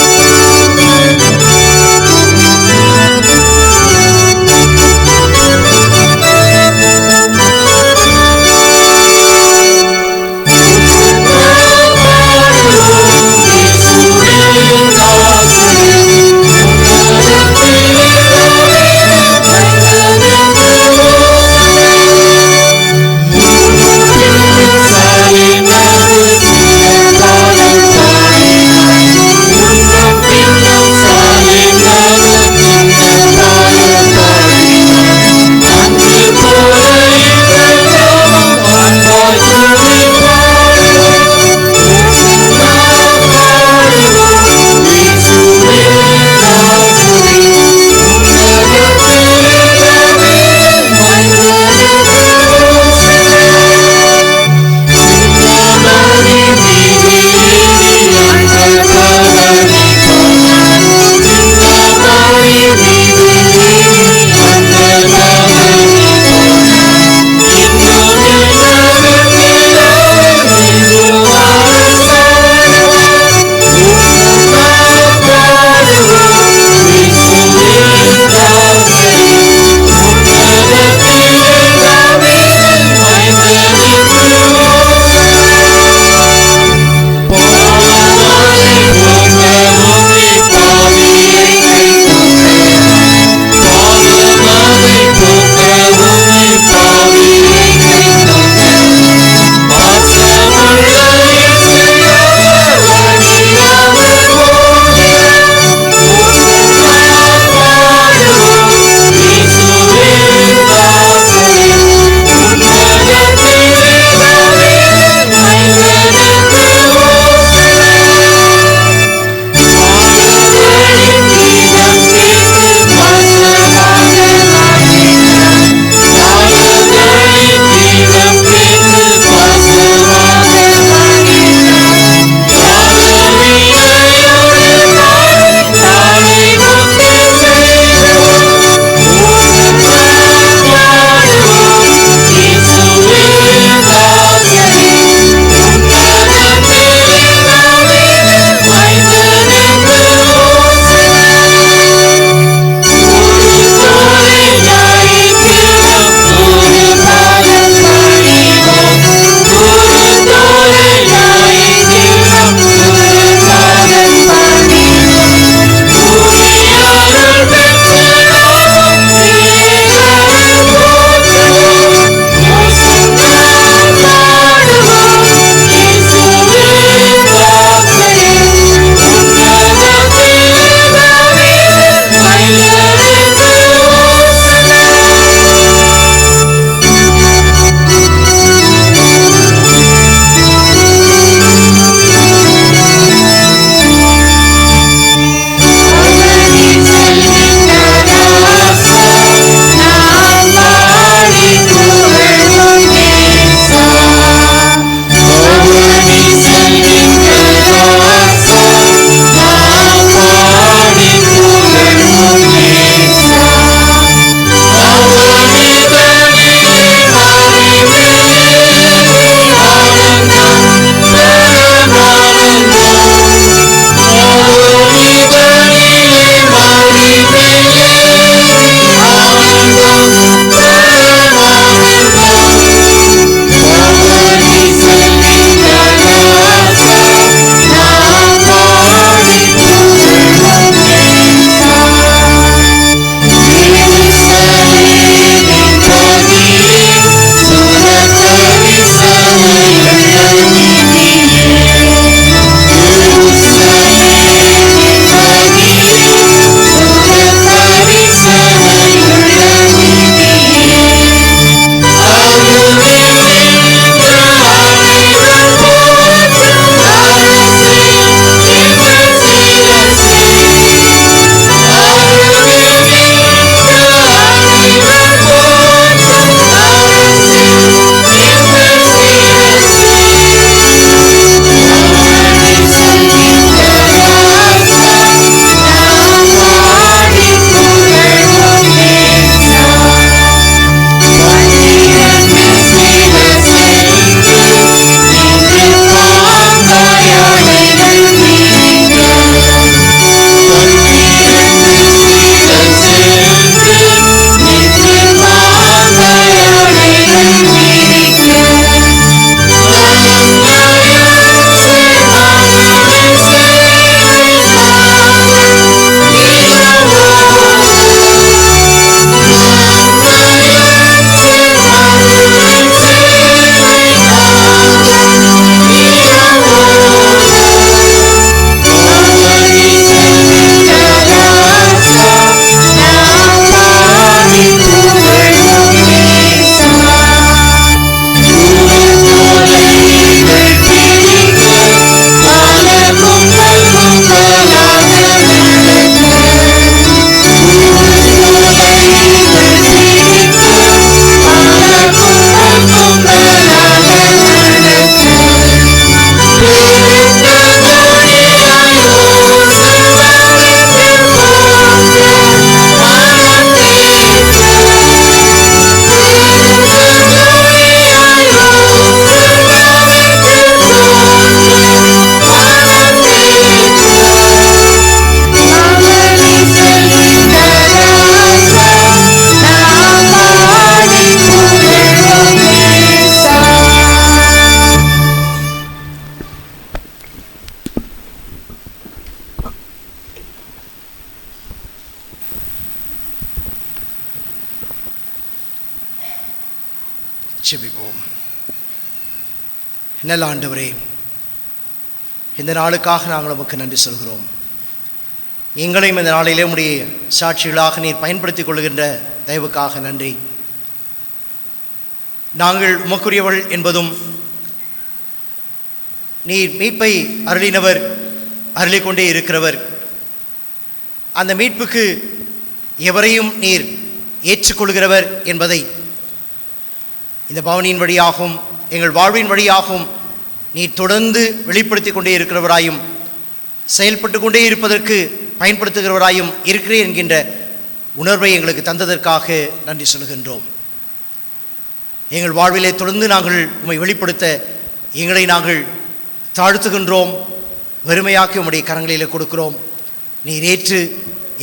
ஜெபிப்போம். நல்ல ஆண்டவரே, இந்த நாளுக்காக நாங்கள் உமக்கு நன்றி சொல்கிறோம். எங்களையும் இந்த நாளிலே உம்முடைய சாட்சிகளாக நீர் பயன்படுத்திக் கொள்கின்ற தயவுக்காக நன்றி. நாங்கள் உமக்குரியவள் என்பதும் நீர் மீட்பை அருளினவர், அருளிக்கொண்டே இருக்கிறவர், அந்த மீட்புக்கு எவரையும் நீர் ஏற்றுக்கொள்கிறவர் என்பதை இந்த பவனியின் வழியாகவும் எங்கள் வாழ்வின் வழியாகவும் நீர் தொடர்ந்து வெளிப்படுத்தி கொண்டே இருக்கிறவராயும் செயல்பட்டு கொண்டே இருப்பதற்கு பயன்படுத்துகிறவராயும் இருக்கிறேன் என்கின்ற உணர்வை எங்களுக்கு தந்ததற்காக நன்றி சொல்கின்றோம். எங்கள் வாழ்விலே தொடர்ந்து நாங்கள் உம்மை வெளிப்படுத்த எங்களை நாங்கள் தாழ்த்துகின்றோம், வெறுமையாக்கி உம்முடைய கரங்களிலே கொடுக்கிறோம். நீர் ஏற்று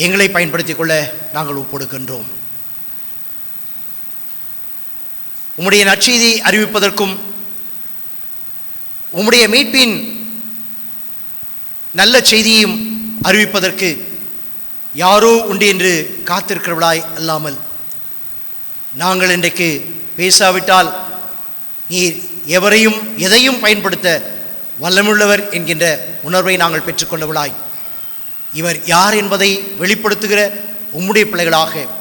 எங்களை பயன்படுத்திக் கொள்ள நாங்கள் ஒப்புக்கொடுக்கின்றோம். உம்முடைய நற்செய்தி அறிவிப்பதற்கும் உம்முடைய மீட்பின் நல்ல செய்தியும் அறிவிப்பதற்கு யாரோ உண்டு என்று காத்திருக்கிறவளாய் அல்லாமல், நாங்கள் இன்றைக்கு பேசாவிட்டால் நீர் எவரையும் எதையும் பயன்படுத்த வல்லமுள்ளவர் என்கின்ற உணர்வை நாங்கள் பெற்றுக்கொண்டவளாய், இவர் யார் என்பதை வெளிப்படுத்துகிற உம்முடைய பிள்ளைகளாக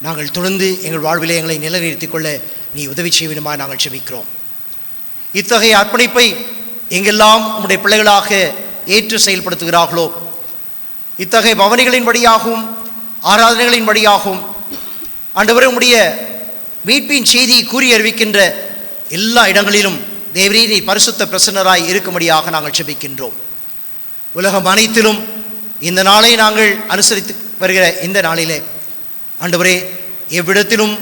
நாங்கள் தொடர்ந்து எங்கள் வாழ்விலே எங்களை நிலைநிறுத்திக் கொள்ள நீ உதவி செய்வதுமாய் நாங்கள் செபிக்கிறோம். இத்தகைய அர்ப்பணிப்பை எங்கெல்லாம் உம்முடைய பிள்ளைகளாக ஏற்று செயல்படுத்துகிறார்களோ, இத்தகைய பவனிகளின் வழியாகவும் ஆராதனைகளின் வழியாகவும் ஆண்டவரே உம்முடைய மீட்பின் செய்தி கூறி அறிவிக்கின்ற எல்லா இடங்களிலும் தேவரே நீர் பரிசுத்த பிரசன்னராய் இருக்கும்படியாக நாங்கள் செபிக்கின்றோம். உலகம் அனைத்திலும் இந்த நாளை நாங்கள் அனுசரித்து வருகிற இந்த நாளிலே ஆண்டவரே எவ்விடத்திலும்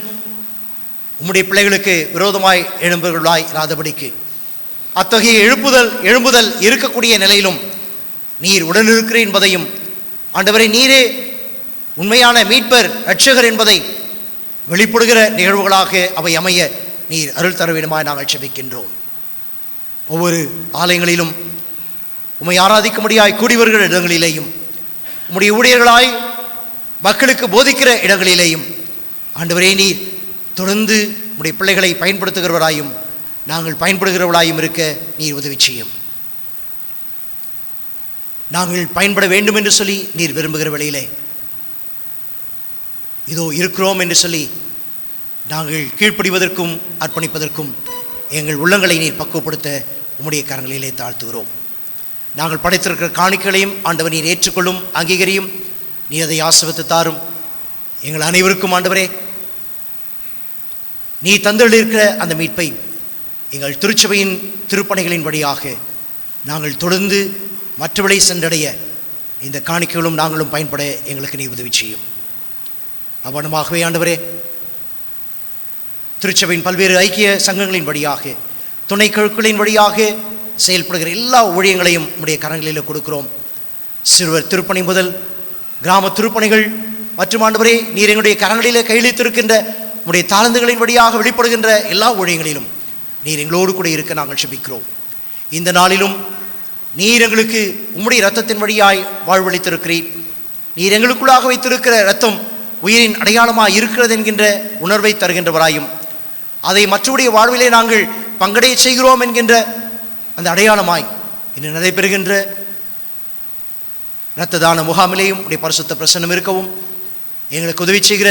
உம்முடைய பிள்ளைகளுக்கு விரோதமாய் எழும்புகளாய் இராதபடிக்கு அத்தகைய எழும்புதல் இருக்கக்கூடிய நிலையிலும் நீர் உடனிருக்கிற என்பதையும் ஆண்டவரே நீரே உண்மையான மீட்பர் இரட்சகர் என்பதை வெளிப்படுகிற நிகழ்வுகளாக அவை அமைய நீர் அருள் தர வேண்டுமாய் நாங்கள் செபிக்கின்றோம். ஒவ்வொரு ஆலயங்களிலும் உம்மை ஆராதிக்கும்படியாய் கூடி வருகிற இடங்களிலேயும் உம்முடைய ஊழியர்களாய் மக்களுக்கு போதிக்கிற இடங்களிலேயும் ஆண்டவரே நீர் தொடர்ந்து உம்முடைய பிள்ளைகளை பயன்படுத்துகிறவராயும் நாங்கள் பயன்படுகிறவர்களாயும் இருக்க நீர் உதவி செய்யும். நாங்கள் பயன்பட வேண்டும் என்று சொல்லி நீர் விரும்புகிற வழியிலே இதோ இருக்கிறோம் என்று சொல்லி நாங்கள் கீழ்ப்படிவதற்கும் அர்ப்பணிப்பதற்கும் எங்கள் உள்ளங்களை நீர் பக்குவப்படுத்த உம்முடைய கரங்களிலே தாழ்த்துகிறோம். நாங்கள் படைத்திருக்கிற காணிக்கைகளையும் ஆண்டவர் நீர் ஏற்றுக்கொள்ளும், அங்கீகரியும். நீர் அதை ஆசீர்வதித்து தாரும். எங்கள் அனைவருக்கும் ஆண்டவரே நீ தந்தளிருக்கிற அந்த மீட்பை எங்கள் திருச்சபையின் திருப்பணிகளின் வழியாக நாங்கள் தொடர்ந்து மற்றவர்களை சென்றடைய இந்த காணிக்கைகளும் நாங்களும் பயன்பட எங்களுக்கு நீ உதவி செய்யும். அவ்வளமாகவே ஆண்டவரே திருச்சபையின் பல்வேறு ஐக்கிய சங்கங்களின் வழியாக துணை குழுக்களின் வழியாக செயல்படுகிற எல்லா ஊழியங்களையும் உடைய கரங்களில் கொடுக்கிறோம். சிறுவர் திருப்பணி முதல் கிராம திருப்பணிகள் மற்றும் ஆண்டவரே நீர் எங்களுடைய கரங்களிலே கையளித்திருக்கின்ற உடைய தாளந்துகளின் வழியாக வெளிப்படுகின்ற எல்லா ஊழியங்களிலும் நீர் எங்களோடு கூட இருக்க நாங்கள் செபிக்கிறோம். இந்த நாளிலும் நீர் எங்களுக்கு உம்முடைய இரத்தத்தின் வழியாய் வாழ்வளித்திருக்கிறீர். நீர் எங்களுக்குள்ளாக வைத்திருக்கிற இரத்தம் உயிரின் அடையாளமாக இருக்கிறது என்கின்ற உணர்வை தருகின்றவராயும் அதை மற்றவருடைய வாழ்விலே நாங்கள் பங்கடைய செய்கிறோம் என்கின்ற அந்த அடையாளமாய் இன்று நடைபெறுகின்ற இரத்த தான முகாமிலேயும் உடைய பரிசுத்த பிரசன்னம் இருக்கவும் எங்களுக்கு உதவி செய்கிற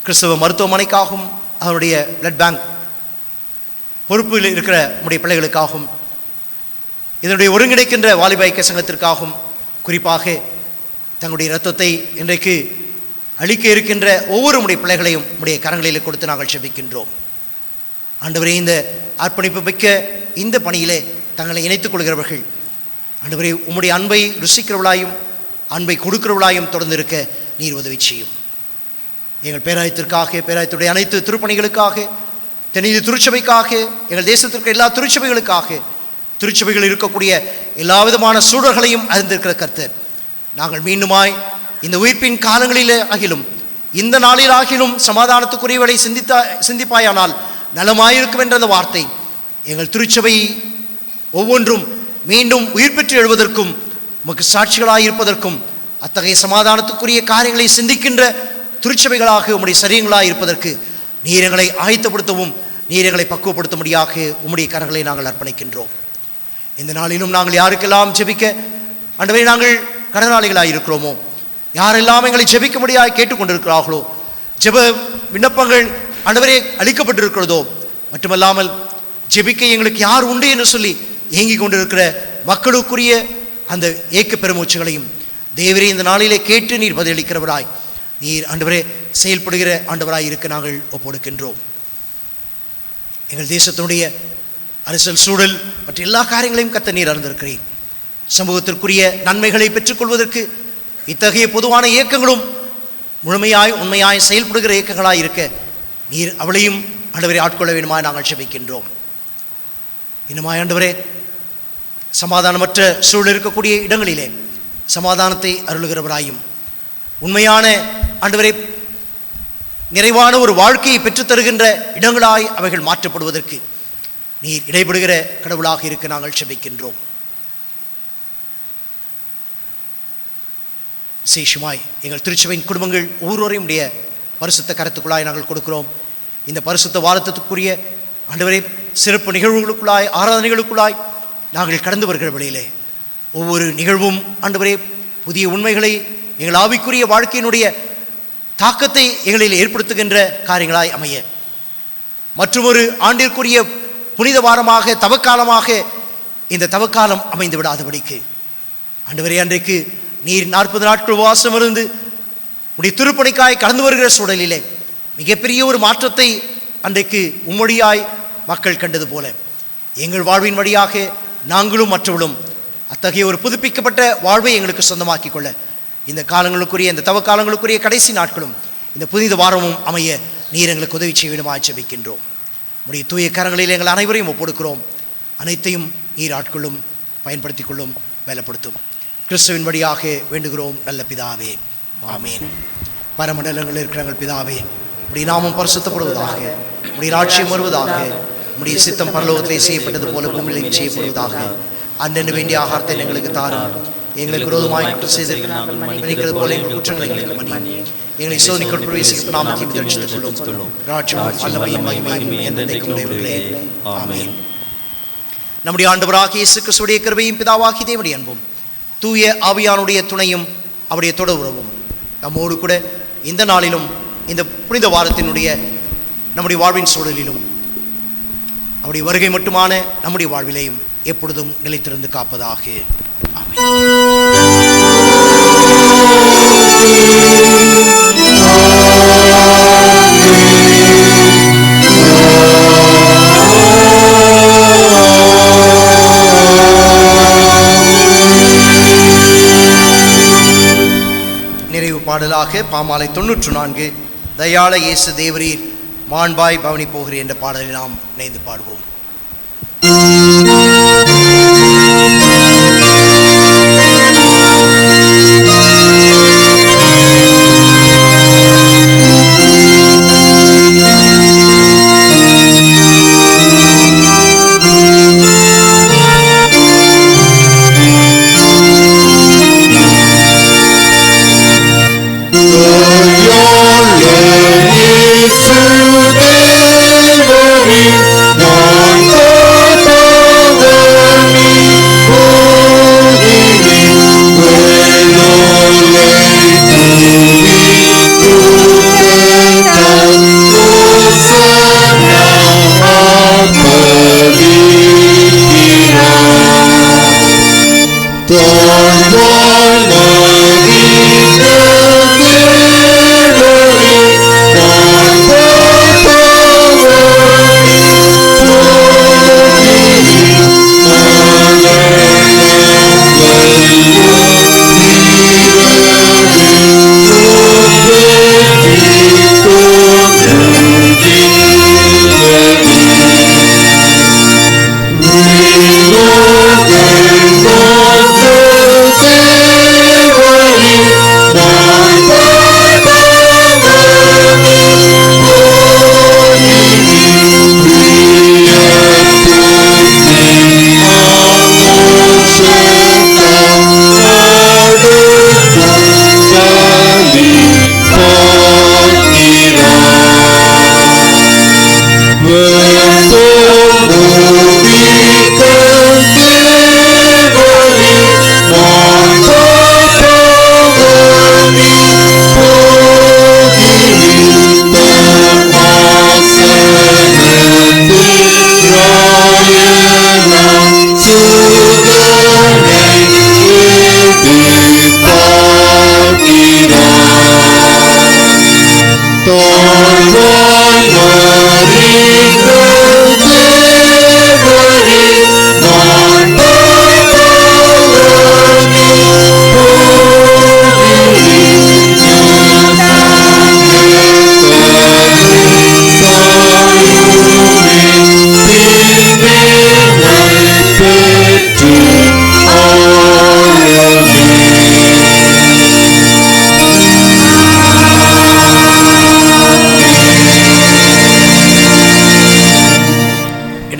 கிறிஸ்தவ மருத்துவமனைக்காகவும் அவருடைய பிளட் பேங்க் பொறுப்பில் இருக்கிற உடைய பிள்ளைகளுக்காகவும் இதனுடைய ஒருங்கிணைக்கின்ற வாலிப ஐக்கிய சங்கத்திற்காகவும் குறிப்பாக தங்களுடைய இரத்தத்தை இன்றைக்கு அளிக்க இருக்கின்ற ஒவ்வொரு உடைய பிள்ளைகளையும் உடைய கரங்களில் கொடுத்து நாங்கள் செபிக்கின்றோம். ஆண்டவரே இந்த அர்ப்பணிப்பு மிக்க இந்த பணியிலே தங்களை இணைத்துக் கொள்கிறவர்கள் ஆண்டவரே உம்முடைய அன்பை ருசிக்கிறவளாயும் அன்பை கொடுக்கிறவளாயும் தொடர்ந்து இருக்க நீர் உதவி செய்யும். எங்கள் பேராயத்திற்காக, பேராயத்துடைய அனைத்து திருப்பணிகளுக்காக, தென்னிந்திய திருச்சபைக்காக, எங்கள் தேசத்திற்கு எல்லா திருச்சபைகளுக்காக, திருச்சபைகள் இருக்கக்கூடிய எல்லா விதமான சூழல்களையும் அறிந்திருக்கிற கர்த்தர், நாங்கள் மீண்டுமாய் இந்த உயிர்ப்பின் காலங்களிலே ஆகிலும் இந்த நாளில் ஆகிலும் சமாதானத்துக்குரியவளை சிந்திப்பாயானால் நலமாயிருக்கும் என்ற அந்த வார்த்தை எங்கள் திருச்சபை ஒவ்வொன்றும் மீண்டும் உயிர் பெற்று எழுவதற்கும் உமக்கு சாட்சிகளாயிருப்பதற்கும் அத்தகைய சமாதானத்துக்குரிய காரியங்களை சிந்திக்கின்ற திருச்சபைகளாக உம்முடைய சரீரங்களாக இருப்பதற்கு நீர் எங்களை ஆயத்தப்படுத்தவும் நீர் எங்களை பக்குவப்படுத்தும்படியாக உம்முடைய கரங்களை நாங்கள் அர்ப்பணிக்கின்றோம். இந்த நாளிலும் நாங்கள் யாருக்கெல்லாம் ஜெபிக்க ஆண்டவரே நாங்கள் கடனாளிகளாக இருக்கிறோமோ, யாரெல்லாம் எங்களை ஜெபிக்கும்படியாக கேட்டுக்கொண்டிருக்கிறார்களோ, ஜெப விண்ணப்பங்கள் ஆண்டவரே அளிக்கப்பட்டிருக்கிறதோ, மட்டுமல்லாமல் ஜெபிக்க எங்களுக்கு யார் உண்டு என்று சொல்லி ஏங்கிக் கொண்டிருக்கிற மக்களுக்குரிய அந்த ஏக்க பெருமூச்சுகளையும் தேவரே இந்த நாளிலே கேட்டு நீர் பதிலளிக்கிறவராய் நீர் ஆண்டவரே செயல்படுகிற ஆண்டவராய் இருக்க நாங்கள் ஒப்புக்கொடுக்கின்றோம். எங்கள் தேசத்தினுடைய அரசியல் சூழல் மற்ற எல்லா காரியங்களையும் கர்த்தர் நீர் அறிந்திருக்கிறீர். சமூகத்திற்குரிய நன்மைகளை பெற்றுக்கொள்வதற்கு இத்தகைய பொதுவான இயக்கங்களும் முழுமையாய் உண்மையாய் செயல்படுகிற இயக்கங்களாய் இருக்க நீர் அவளையும் ஆண்டவரை ஆட்கொள்ள வேண்டுமாய் நாங்கள் ஜெபிக்கின்றோம். இன்னுமாய் ஆண்டவரே சமாதானமற்ற சூழல் இருக்கக்கூடிய இடங்களிலே சமாதானத்தை அருளுகிறவராயும் உண்மையான ஆண்டவரே நிறைவான ஒரு வாழ்க்கையை பெற்றுத்தருகின்ற இடங்களாய் அவைகள் மாற்றப்படுவதற்கு நீர் இடைபடுகிற கடவுளாக இருக்க நாங்கள் ஜெபிக்கின்றோம். விசேஷமாய் எங்கள் திருச்சபையின் குடும்பங்கள் ஒவ்வொருவரையும் உடைய பரிசுத்த கரத்துக்குள்ளாய் நாங்கள் கொடுக்கிறோம். இந்த பரிசுத்த வாரத்துக்குரிய ஆண்டவரே சிறப்பு நிகழ்வுகளுக்குள்ளாய் ஆராதனைகளுக்குள்ளாய் நாங்கள் கடந்து வருகிற வழியிலே ஒவ்வொரு நிகழ்வும் ஆண்டவரே புதிய உண்மைகளை எங்கள் ஆவிக்குரிய வாழ்க்கையினுடைய தாக்கத்தை எங்களில் ஏற்படுத்துகின்ற காரியங்களாய் அமைய மற்றொரு ஆண்டிற்குரிய புனித வாரமாக தவக்காலமாக இந்த தவக்காலம் அமைந்து விடாதபடிக்கு ஆண்டவரே அன்றைக்கு நீர் 40 நாட்கள் வாசம் இருந்து உடைய திருப்பணிக்காய் கடந்து வருகிற சூழலிலே மிகப்பெரிய ஒரு மாற்றத்தை அன்றைக்கு உம்மொழியாய் மக்கள் கண்டது போல எங்கள் வாழ்வின் வழியாக நாங்களும் மற்றவர்களும் அத்தகைய ஒரு புதுப்பிக்கப்பட்ட வாழ்வை எங்களுக்கு சொந்தமாக்கிக் கொள்ள இந்த காலங்களுக்குரிய இந்த தவ காலங்களுக்குரிய கடைசி நாட்களும் இந்த புனித வாரமும் அமைய நீர் எங்களுக்கு உதவி செய்ய வேண்டுமாய் ஜெபிக்கின்றோம். உடைய தூய கரங்களில் எங்கள் அனைவரையும் ஒப்புக்கொடுக்கிறோம். அனைத்தையும் நீர் ஆட்கொள்ளும், பயன்படுத்திக் கொள்ளும், பலப்படுத்தும். கிறிஸ்துவின் வழியாக வேண்டுகிறோம் நல்ல பிதாவே, ஆமீன். பரமண்டலங்களில் இருக்கிற எங்கள் பிதாவே, உடைய நாமம் பரிசுத்தப்படுவதாக, உடைய ராட்சியம் வருவதாக, உடைய சித்தம் பரலோகத்திலே செய்யப்பட்டது போல பூமியிலும் செய்யப்படுவதாக. அன்றென்று வேண்டிய ஆகாரத்தை எங்களுக்கு தாரும். எங்களுக்கு விரோதமாய் குற்றம் செய்திருக்கிறது போல எங்கள் குற்றங்களை எங்களுக்கு மன்னியும். எங்களை சோதனைக்குள் பிரவேசிக்க நாமத்தையும் தரிசித்துக் கொள்ளும். ராட்சியமும் வல்லமையும் மகிமையும் என்றென்றைக்கும் உடையவர்களே, ஆமென். நம்முடைய ஆண்டவராகிய இயேசு கிறிஸ்துவின் கிருபையும் பிதாவாகிய தேவனுடைய அன்பும் தூய ஆவியானுடைய துணையும் அவருடைய தொடர் உறவும் நம்மோடு கூட இந்த நாளிலும் இந்த புனித வாரத்தினுடைய நம்முடைய வாழ்வின் சூழலிலும் அவருடைய வருகை மட்டுமான நம்முடைய வாழ்விலையும் எப்பொழுதும் நிலைத்திருந்து காப்பதாக. நிறைவு பாடலாக பாமாலை 94 தயாள இயேசு தேவரீர் மாண்பாய் பவனி போகிறேன் என்ற பாடலை நாம் இணைந்து பாடுவோம். Lord,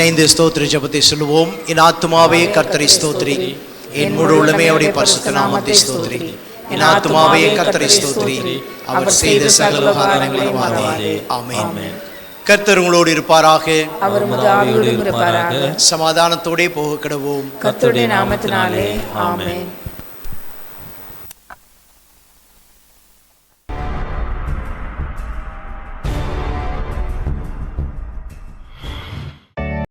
இணைந்து ஸ்தோத்திர ஜெபத்தை சொல்லுவோம். என் ஆத்துமாவே கர்த்தரை ஸ்தோத்திரி, என் முழு உள்ளமே அவருடைய பரிசுத்த நாமத்தை ஸ்தோத்திரி. என் ஆத்துமாவே கர்த்தரை ஸ்தோத்திரி, அவர் செய்த சகல உபகாரங்களை மறவாதே. ஆமென். கர்த்தர் உங்களோடு இருப்பாராக. அவர் உமது ஆவியோடும் இருப்பாராக. சமாதானத்தோடே போக கடவோம். கர்த்தருடைய நாமத்தினாலே ஆமென்.